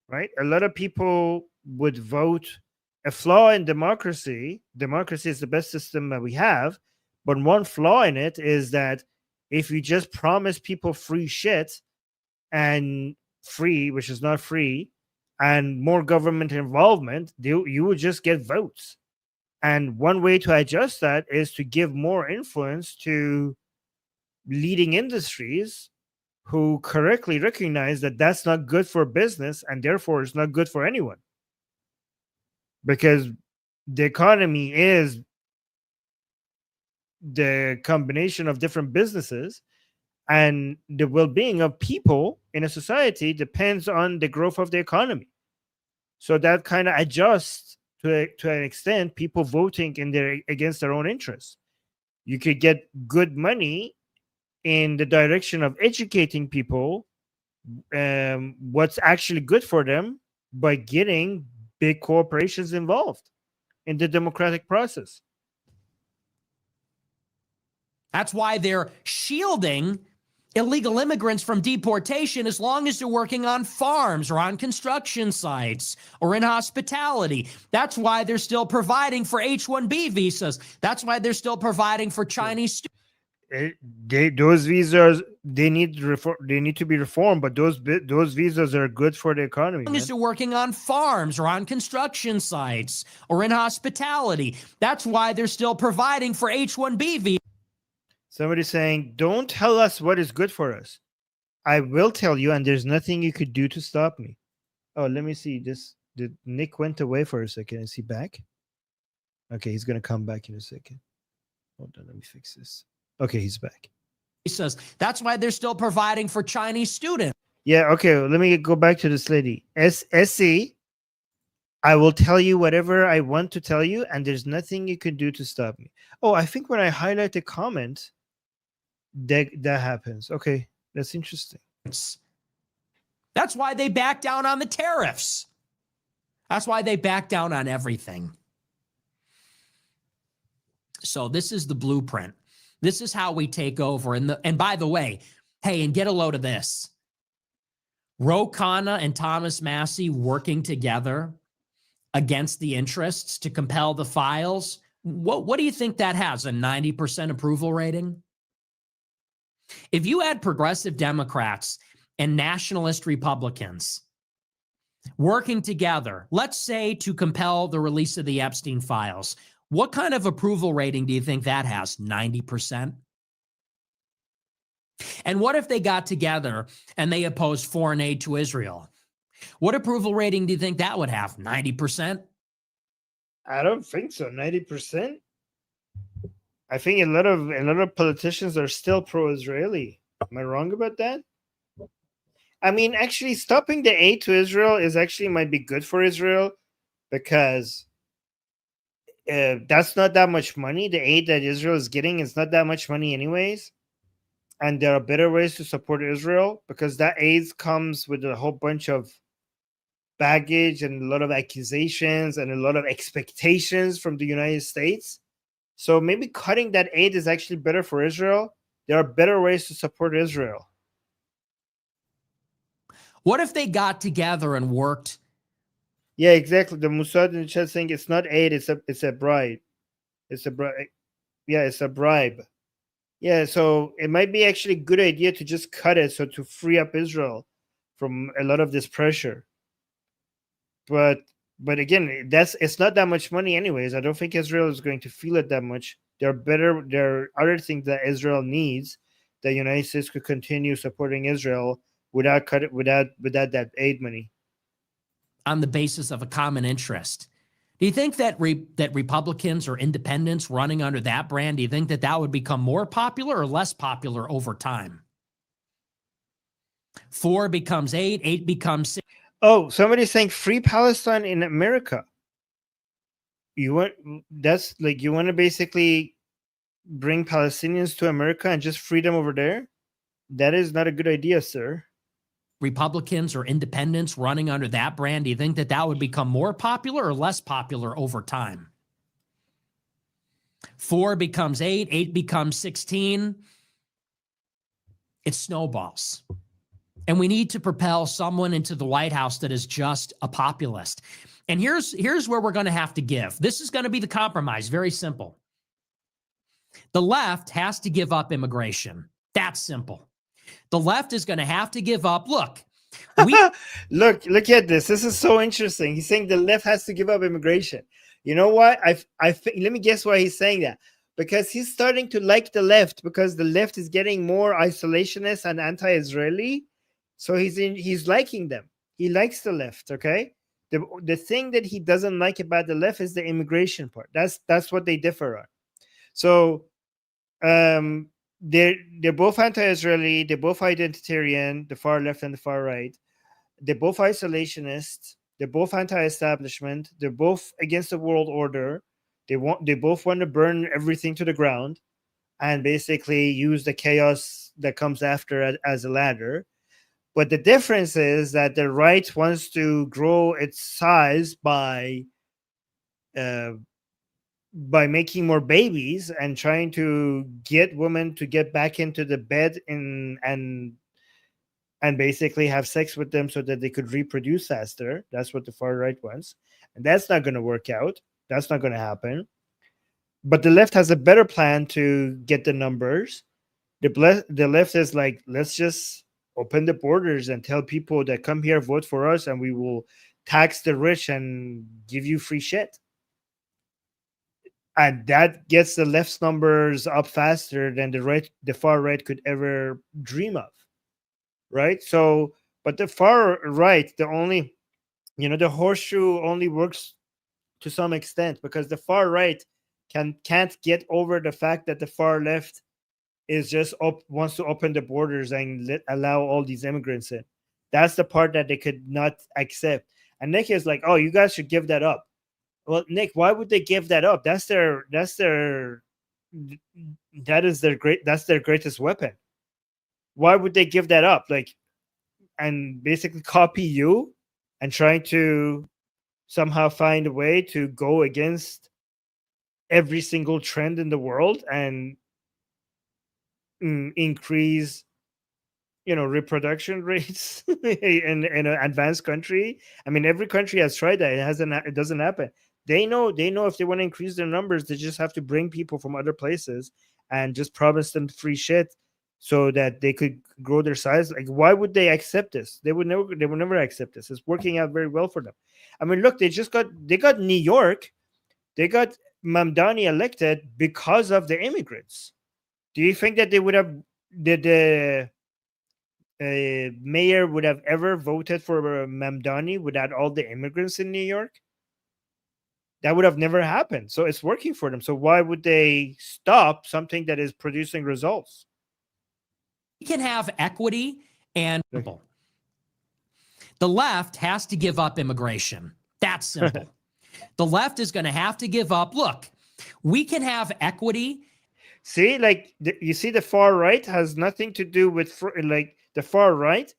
right? A lot of people would vote. A flaw in democracy is the best system that we have, but one flaw in it is that if you just promise people free shit and free, which is not free, and more government involvement, you would just get votes. And one way to adjust that is to give more influence to leading industries who correctly recognize that that's not good for business and therefore it's not good for anyone. Because the economy is the combination of different businesses, And the well-being of people in a society depends on the growth of the economy. So that kind of adjusts to an extent people voting in their against their own interests. You could get good money in the direction of educating people what's actually good for them by getting big corporations involved in the democratic process. That's why they're shielding illegal immigrants from deportation as long as they're working on farms or on construction sites or in hospitality. That's why they're still providing for H-1B visas. That's why they're still providing for Chinese students. Those visas they need to be reformed, but those visas are good for the economy, man. They're working on farms or on construction sites or in hospitality. That's why they're still providing for H-1B visas. Somebody saying, "Don't tell us what is good for us. I will tell you, and there's nothing you could do to stop me." Oh, let me see. Did Nick went away for a second? Is he back? Okay, he's gonna come back in a second. Hold on, let me fix this. Okay, he's back. He says that's why they're still providing for Chinese students. Yeah, okay, let me go back to this lady. SC, I will tell you whatever I want to tell you, and there's nothing you can do to stop me. Oh, I think when I highlight the comment, that happens. Okay, that's interesting. That's why they back down on the tariffs. That's why they back down on everything. So this is the blueprint. This is how we take over. And by the way, hey, and get a load of this. Ro Khanna and Thomas Massie working together against the interests to compel the files. What do you think that has? A 90% approval rating? If you had progressive Democrats and nationalist Republicans working together, let's say to compel the release of the Epstein files, what kind of approval rating do you think that has? 90%? And what if they got together and they opposed foreign aid to Israel? What approval rating do you think that would have? 90%? I don't think so. 90%? I think a lot of politicians are still pro-Israeli. Am I wrong about that? I mean, actually, stopping the aid to Israel might be good for Israel because that's not that much money. The aid that Israel is getting is not that much money, anyways. And there are better ways to support Israel because that aid comes with a whole bunch of baggage and a lot of accusations and a lot of expectations from the United States. So maybe cutting that aid is actually better for Israel. There are better ways to support Israel. What if they got together and worked? Yeah, exactly. The Mossad in the chat saying it's not aid, it's a bribe. It's a bribe. Yeah, it's a bribe. Yeah, so it might be actually a good idea to just cut it so to free up Israel from a lot of this pressure. But again, it's not that much money anyways. I don't think Israel is going to feel it that much. There are other things that Israel needs. The United States could continue supporting Israel without that aid money. On the basis of a common interest. Do you think that that Republicans or independents running under that brand, do you think that would become more popular or less popular over time? 4 becomes 8, 8 becomes 6. Oh, somebody's saying free Palestine in America. You want to basically bring Palestinians to America and just free them over there? That is not a good idea, sir. Republicans or independents running under that brand, do you think that would become more popular or less popular over time? 4 becomes 8, 8 becomes 16. It snowballs. And we need to propel someone into the White House that is just a populist. And here's where we're going to have to give. This is going to be the compromise. Very simple. The left has to give up immigration. That's simple. The left is going to have to give up. Look at this. This is so interesting. He's saying the left has to give up immigration. You know what? Let me guess why he's saying that. Because he's starting to like the left because the left is getting more isolationist and anti-Israeli. So he's liking them. He likes the left, okay? The thing that he doesn't like about the left is the immigration part. That's what they differ on. So they're both anti-Israeli, they're both identitarian, the far left and the far right. They're both isolationists, they're both anti-establishment, they're both against the world order. They both want to burn everything to the ground and basically use the chaos that comes after as a ladder. But the difference is that the right wants to grow its size uh, by making more babies and trying to get women to get back into the bed and basically have sex with them so that they could reproduce faster. That's what the far right wants, and that's not going to work out. That's not going to happen. But the left has a better plan to get the numbers. The left is like, let's just open the borders and tell people that come here, vote for us, and we will tax the rich and give you free shit. And that gets the left's numbers up faster than the far right could ever dream of. Right? So, but the far right, the horseshoe only works to some extent because the far right can't get over the fact that the far left is just wants to open the borders and allow all these immigrants in. That's the part that they could not accept. And Nick is like, "Oh, you guys should give that up." Well, Nick, why would they give that up? That's their greatest weapon. Why would they give that up? Like, and basically copy you and trying to somehow find a way to go against every single trend in the world and increase reproduction rates in an advanced country. I mean, every country has tried that. It doesn't happen. They know if they want to increase their numbers, they just have to bring people from other places and just promise them free shit so that they could grow their size. Like, why would they accept this? They would never accept this. It's working out very well for them. I mean, look, they got New York, they got Mamdani elected because of the immigrants. Do you think that they would have the mayor would have ever voted for Mamdani without all the immigrants in New York? That would have never happened. So it's working for them. So why would they stop something that is producing results? We can have equity and Okay. the left has to give up immigration. That's simple. The left is going to have to give up. Look, we can have equity. See, like you see, the far right has nothing to do with like the far right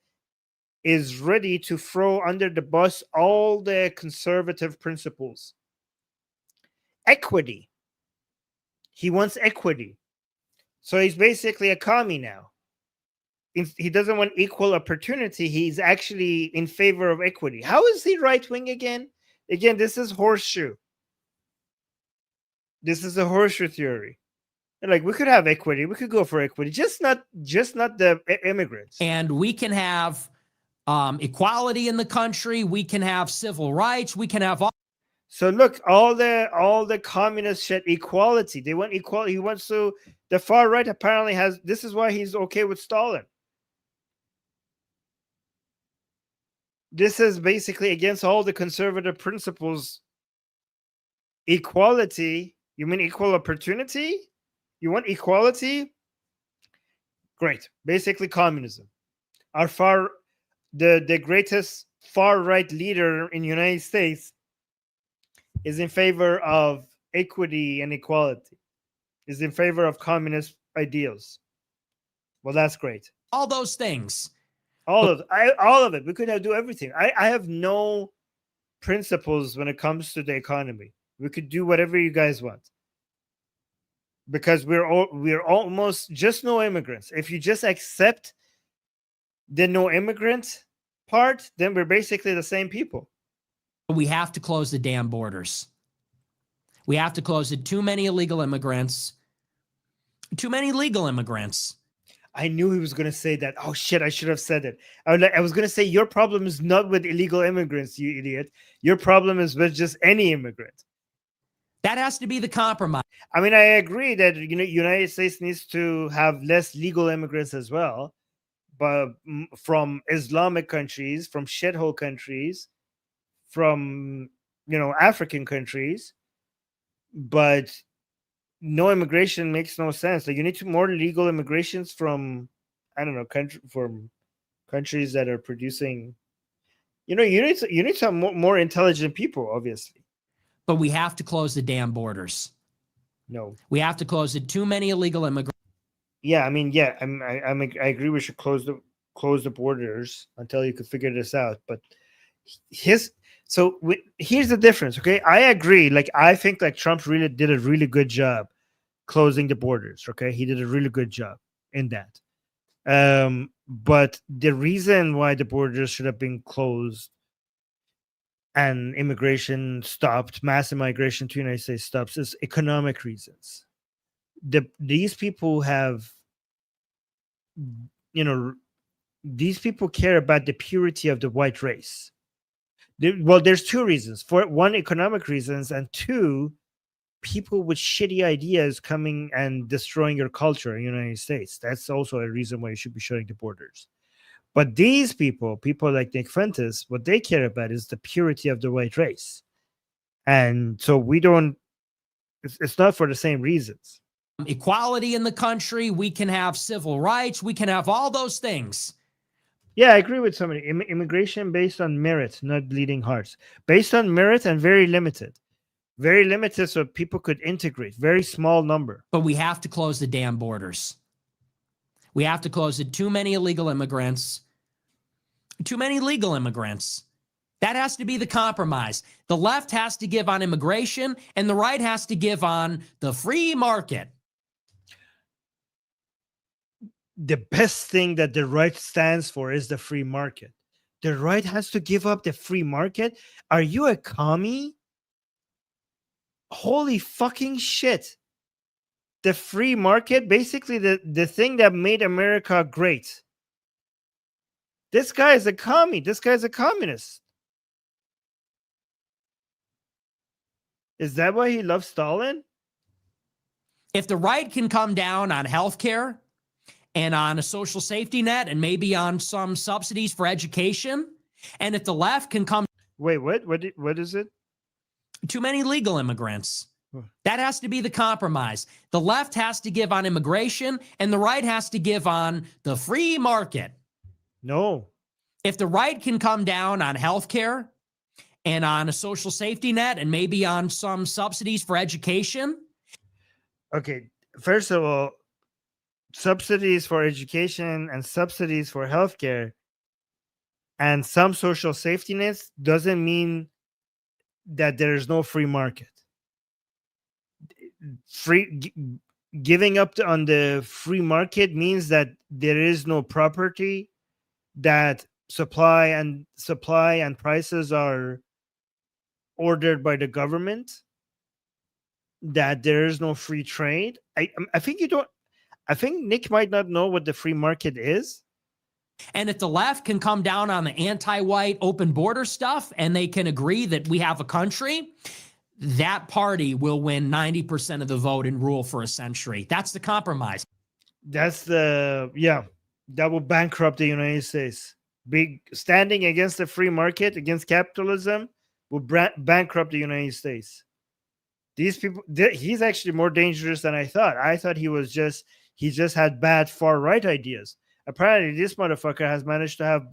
is ready to throw under the bus all the conservative principles. Equity. He wants equity. So he's basically a commie now. He doesn't want equal opportunity. He's actually in favor of equity. How is he right wing again? Again, this is horseshoe. This is a horseshoe theory. Like, we could have equity. We could go for equity. Just not the immigrants. And we can have equality in the country. We can have civil rights. We can have all. So look, all the communist shit, equality. They want equality. He wants to. The far right apparently has. This is why he's okay with Stalin. This is basically against all the conservative principles. Equality. You mean equal opportunity? You want equality? Great. Basically communism. The greatest far right leader in the United States is in favor of equity and equality, is in favor of communist ideals. Well, that's great. All those things. All of it. We could do everything. I have no principles when it comes to the economy. We could do whatever you guys want. Because we're almost just no immigrants. If you just accept the no immigrant part, then we're basically the same people. We have to close the damn borders. We have to close it. Too many illegal immigrants. Too many legal immigrants. I knew he was going to say that. Oh, shit, I should have said it. I was going to say, your problem is not with illegal immigrants, you idiot. Your problem is with just any immigrant. That has to be the compromise. I mean, I agree that United States needs to have less legal immigrants as well, but from Islamic countries, from shithole countries, from African countries. But no immigration makes no sense. Like you need to more legal immigrations from, I don't know, from countries that are producing. You need some more intelligent people, obviously. But we have to close the damn borders. No. We have to close it. Too many illegal immigrants. Yeah, I mean, yeah, I agree. We should close the borders until you could figure this out. But here's the difference. Okay, I agree. Like I think like Trump really did a really good job closing the borders. Okay, he did a really good job in that. But the reason why the borders should have been closed and immigration stopped, mass immigration to the United States stops, is economic reasons. These people have, these people care about the purity of the white race. Well, there's two reasons. For one, economic reasons, and two, people with shitty ideas coming and destroying your culture in the United States. That's also a reason why you should be shutting the borders. But these people like Nick Fuentes, what they care about is the purity of the white race. And so it's not for the same reasons. Equality in the country. We can have civil rights. We can have all those things. Yeah, I agree with somebody. Immigration based on merit, not bleeding hearts. Based on merit and very limited. Very limited so people could integrate. Very small number. But we have to close the damn borders. We have to close it. Too many illegal immigrants. Too many legal immigrants. That has to be the compromise. The left has to give on immigration, and the right has to give on the free market. The best thing that the right stands for is the free market. The right has to give up the free market? Are you a commie? Holy fucking shit. The free market, basically the thing that made America great. This guy is a commie. This guy is a communist. Is that why he loves Stalin? If the right can come down on healthcare and on a social safety net and maybe on some subsidies for education, and if the left can come... Wait, what is it? Too many legal immigrants. That has to be the compromise. The left has to give on immigration, and the right has to give on the free market. No. If the right can come down on healthcare and on a social safety net and maybe on some subsidies for education. Okay, first of all, subsidies for education and subsidies for healthcare and some social safety nets doesn't mean that there is no free market. Giving up on the free market means that there is no property, that supply and prices are ordered by the government, that there is no free trade. I think you don't. I think Nick might not know what the free market is. And if the left can come down on the anti-white open border stuff and they can agree that we have a country, that party will win 90% of the vote and rule for a century. That's the compromise. That will bankrupt the United States. Standing against the free market, against capitalism, will bankrupt the United States. These people, he's actually more dangerous than I thought. I thought he just had bad far right ideas. Apparently, this motherfucker has managed to have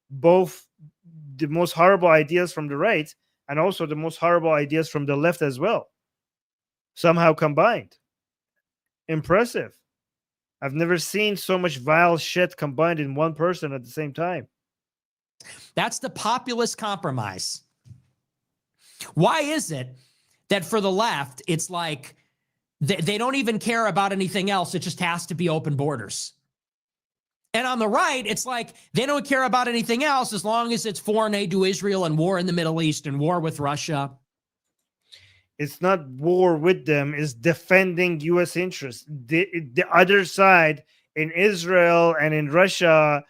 both the most horrible ideas from the right and also the most horrible ideas from the left as well. Somehow combined. Impressive. I've never seen so much vile shit combined in one person at the same time. That's the populist compromise. Why is it that for the left, it's like they don't even care about anything else? It just has to be open borders. And on the right, it's like they don't care about anything else as long as it's foreign aid to Israel and war in the Middle East and war with Russia. It's not war with them, it's defending U.S. interests. The other side in Israel and in Russia,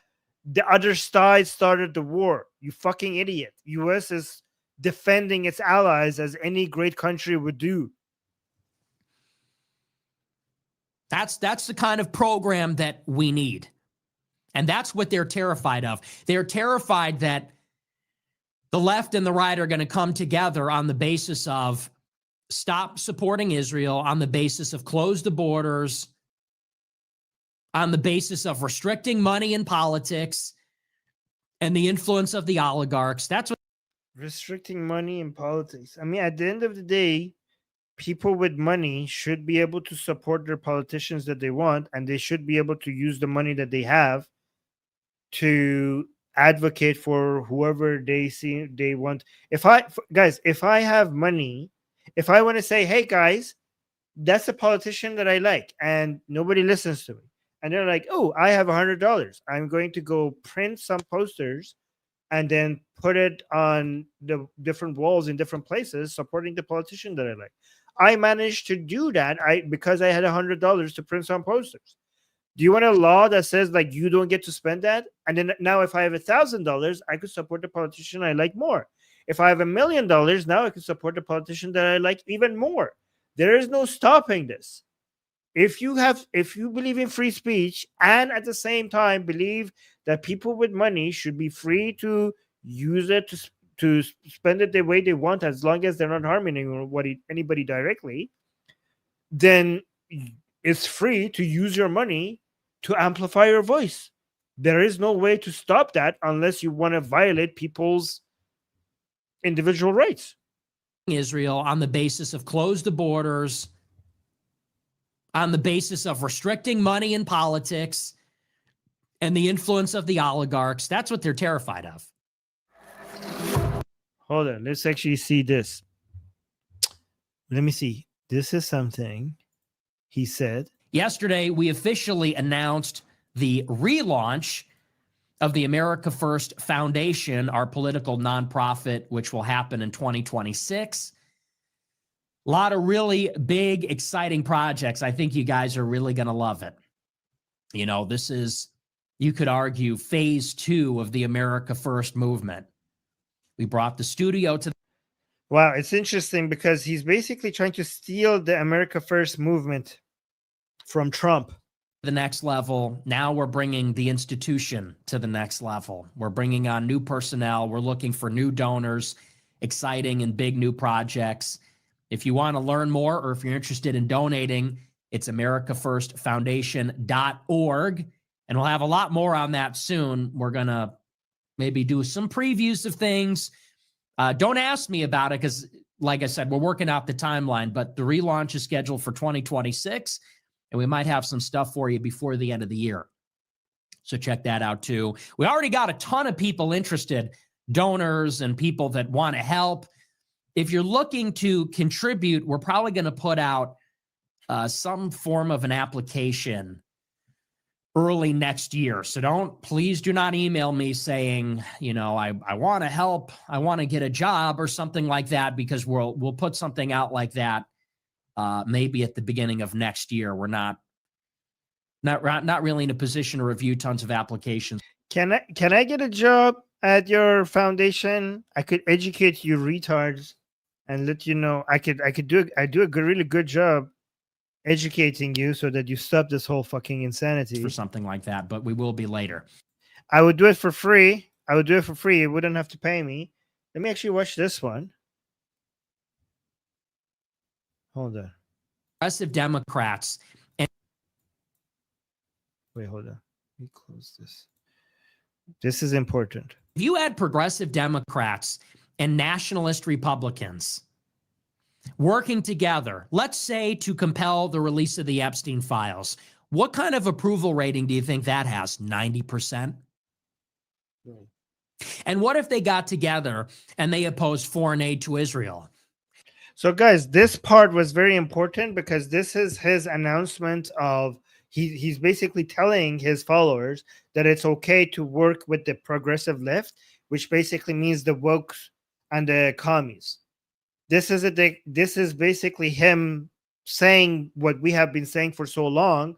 the other side started the war. You fucking idiot. U.S. is defending its allies as any great country would do. That's the kind of program that we need. And that's what they're terrified of. They're terrified that the left and the right are going to come together on the basis of stop supporting Israel on the basis of close the borders, on the basis of restricting money in politics and the influence of the oligarchs. That's what Restricting money in politics. I mean, at the end of the day, people with money should be able to support their politicians that they want, and they should be able to use the money that they have to advocate for whoever they see they want. Guys, if I have money, if I want to say, hey guys, that's a politician that I like, and nobody listens to me, and they're like, oh, I have $100, I'm going to go print some posters and then put it on the different walls in different places supporting the politician that I like. I managed to do that because I had $100 to print some posters. Do you want a law that says like you don't get to spend that? And then now, if I have $1,000, I could support the politician I like more. If I have $1,000,000, now I can support the politician that I like even more. There is no stopping this. If you believe in free speech and at the same time believe that people with money should be free to use it to spend it the way they want, as long as they're not harming anybody directly, then it's free to use your money to amplify your voice. There is no way to stop that unless you want to violate people's individual rights. Israel on the basis of close the borders, on the basis of restricting money in politics and the influence of the oligarchs. That's what they're terrified of. Hold on. Let's actually see this. Let me see. This is something he said. Yesterday, we officially announced the relaunch of the America First Foundation, our political nonprofit, which will happen in 2026. A lot of really big, exciting projects. I think you guys are really going to love it. You know, this is, you could argue, phase 2 of the America First movement. We brought the studio to. Wow, it's interesting because he's basically trying to steal the America First movement from Trump. The next level. Now we're bringing the institution to the next level. We're bringing on new personnel. We're looking for new donors, exciting and big new projects. If you want to learn more or if you're interested in donating, it's americafirstfoundation.org. And we'll have a lot more on that soon. We're going to maybe do some previews of things. Don't ask me about it because, like I said, we're working out the timeline, but the relaunch is scheduled for 2026, and we might have some stuff for you before the end of the year. So check that out too. We already got a ton of people interested, donors and people that want to help. If you're looking to contribute, we're probably going to put out some form of an application early next year. So please do not email me saying, you know, I want to help, I want to get a job or something like that, because we'll put something out like that maybe at the beginning of next year. We're not really in a position to review tons of applications. Can I get a job at your foundation? I could educate you retards and let you know I do a really good job educating you so that you stop this whole fucking insanity. For something like that, but we will be later. I would do it for free. You wouldn't have to pay me. Let me actually watch this one. Hold on. Progressive Democrats. Wait, hold on. Let me close this. This is important. If you had progressive Democrats and nationalist Republicans working together, let's say to compel the release of the Epstein files, what kind of approval rating do you think that has? 90%? Right. And what if they got together and they opposed foreign aid to Israel? So guys, this part was very important because this is his announcement of he's basically telling his followers that it's okay to work with the progressive left, which basically means the wokes and the commies. This is basically him saying what we have been saying for so long,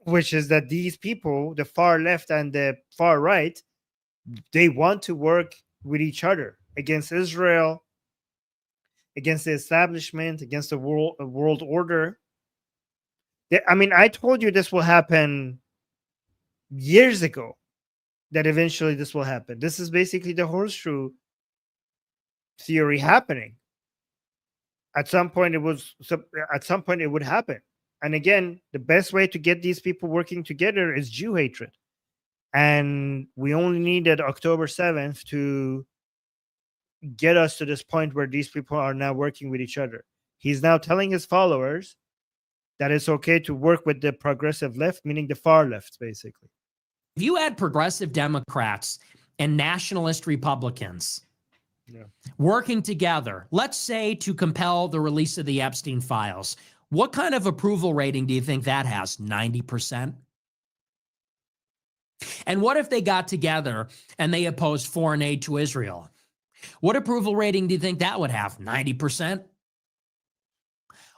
which is that these people, the far left and the far right, they want to work with each other against Israel, against the establishment, against the world order. I mean, I told you this will happen years ago, that eventually this will happen. This is basically the horseshoe theory happening. At some point, at some point it would happen. And again, the best way to get these people working together is Jew hatred. And we only needed October 7th to get us to this point where these people are now working with each other. He's now telling his followers that it's okay to work with the progressive left, meaning the far left, basically. If you had progressive Democrats and nationalist Republicans working together, let's say to compel the release of the Epstein files, what kind of approval rating do you think that has? 90%? And what if they got together and they opposed foreign aid to Israel? What approval rating do you think that would have? 90%?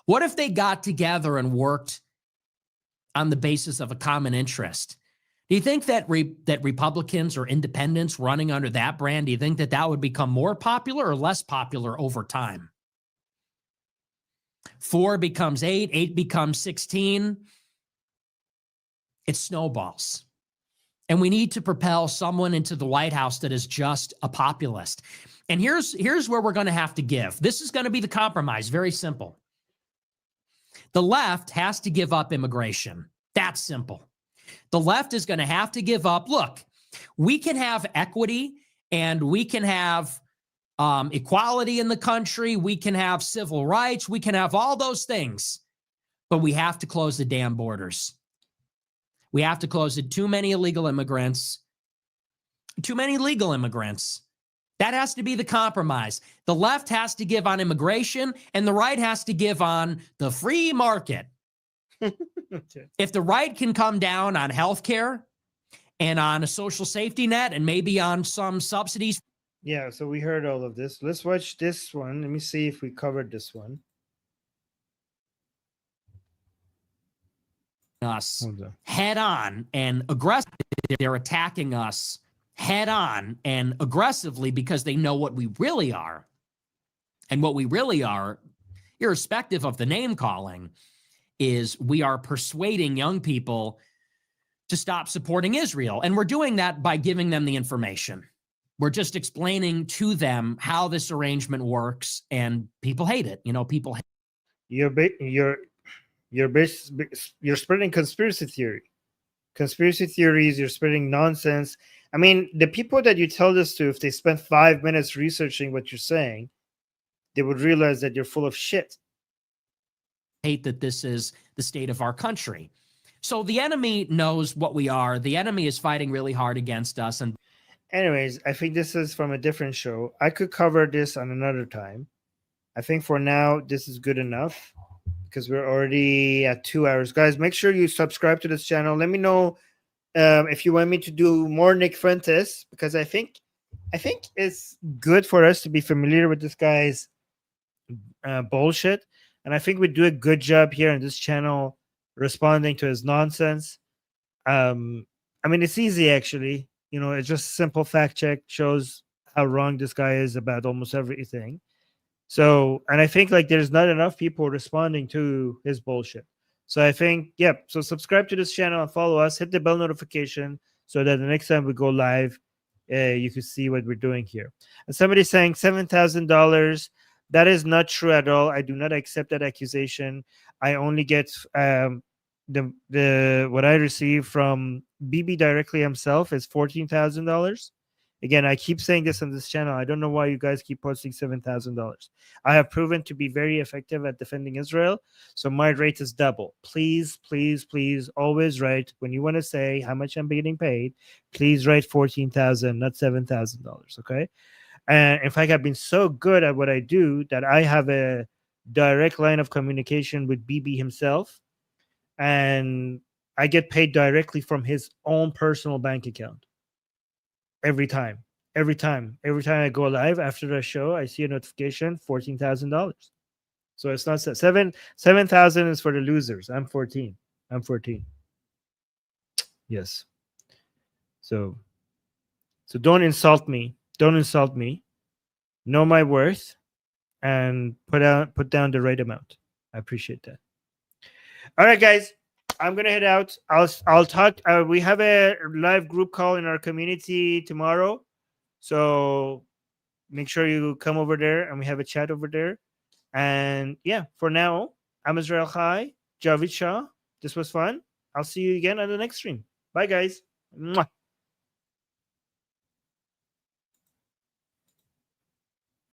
What if they got together and worked on the basis of a common interest? Do you think that that Republicans or independents running under that brand, do you think that that would become more popular or less popular over time? 4 becomes 8, 8 becomes 16. It snowballs. And we need to propel someone into the White House that is just a populist. And here's where we're going to have to give. This is going to be the compromise. Very simple. The left has to give up immigration. That's simple. The left is going to have to give up. Look, we can have equity and we can have equality in the country. We can have civil rights. We can have all those things. But we have to close the damn borders. We have to close it. Too many illegal immigrants. Too many legal immigrants. That has to be the compromise. The left has to give on immigration, and the right has to give on the free market. Okay. If the right can come down on healthcare and on a social safety net and maybe on some subsidies. Yeah, so we heard all of this. Let's watch this one. Let me see if we covered this one. Us head on and aggressively. They're attacking us head on and aggressively because they know what we really are. And what we really are, irrespective of the name calling, is we are persuading young people to stop supporting Israel. And we're doing that by giving them the information. We're just explaining to them how this arrangement works, and people hate it. You know, people hate it. You're spreading conspiracy theories. You're spreading nonsense. I mean, the people that you tell this to, if they spend 5 minutes researching what you're saying, they would realize that you're full of shit. Hate that this is the state of our country. So the enemy knows what we are. The enemy is fighting really hard against us. And anyways, I think this is from a different show. I could cover this on another time. I think for now, this is good enough because we're already at 2 hours. Guys, make sure you subscribe to this channel. Let me know if you want me to do more Nick Fuentes, because I think it's good for us to be familiar with this guy's bullshit. And I think we do a good job here on this channel responding to his nonsense. I mean, it's easy, actually. You know, it's just simple fact check, shows how wrong this guy is about almost everything. So, and I think like there's not enough people responding to his bullshit. So I think, yep. So subscribe to this channel and follow us. Hit the bell notification so that the next time we go live, you can see what we're doing here. And somebody's saying $7,000. That is not true at all. I do not accept that accusation. I only get the what I receive from BB directly himself is $14,000. Again, I keep saying this on this channel. I don't know why you guys keep posting $7,000. I have proven to be very effective at defending Israel, so my rate is double. Please, please, please, always write when you want to say how much I'm getting paid. Please write $14,000, not $7,000. Okay. And in fact, I've been so good at what I do that I have a direct line of communication with BB himself, and I get paid directly from his own personal bank account. Every time I go live after the show, I see a notification, $14,000. So it's not 7,000 is for the losers. I'm 14. Yes. So don't insult me. Know my worth and put down the right amount. I appreciate that. All right, guys. I'm gonna head out. I'll talk. We have a live group call in our community tomorrow, so make sure you come over there and we have a chat over there. And yeah, for now, I'm Israel Chai, Javid Shah. This was fun. I'll see you again on the next stream. Bye, guys. Mwah.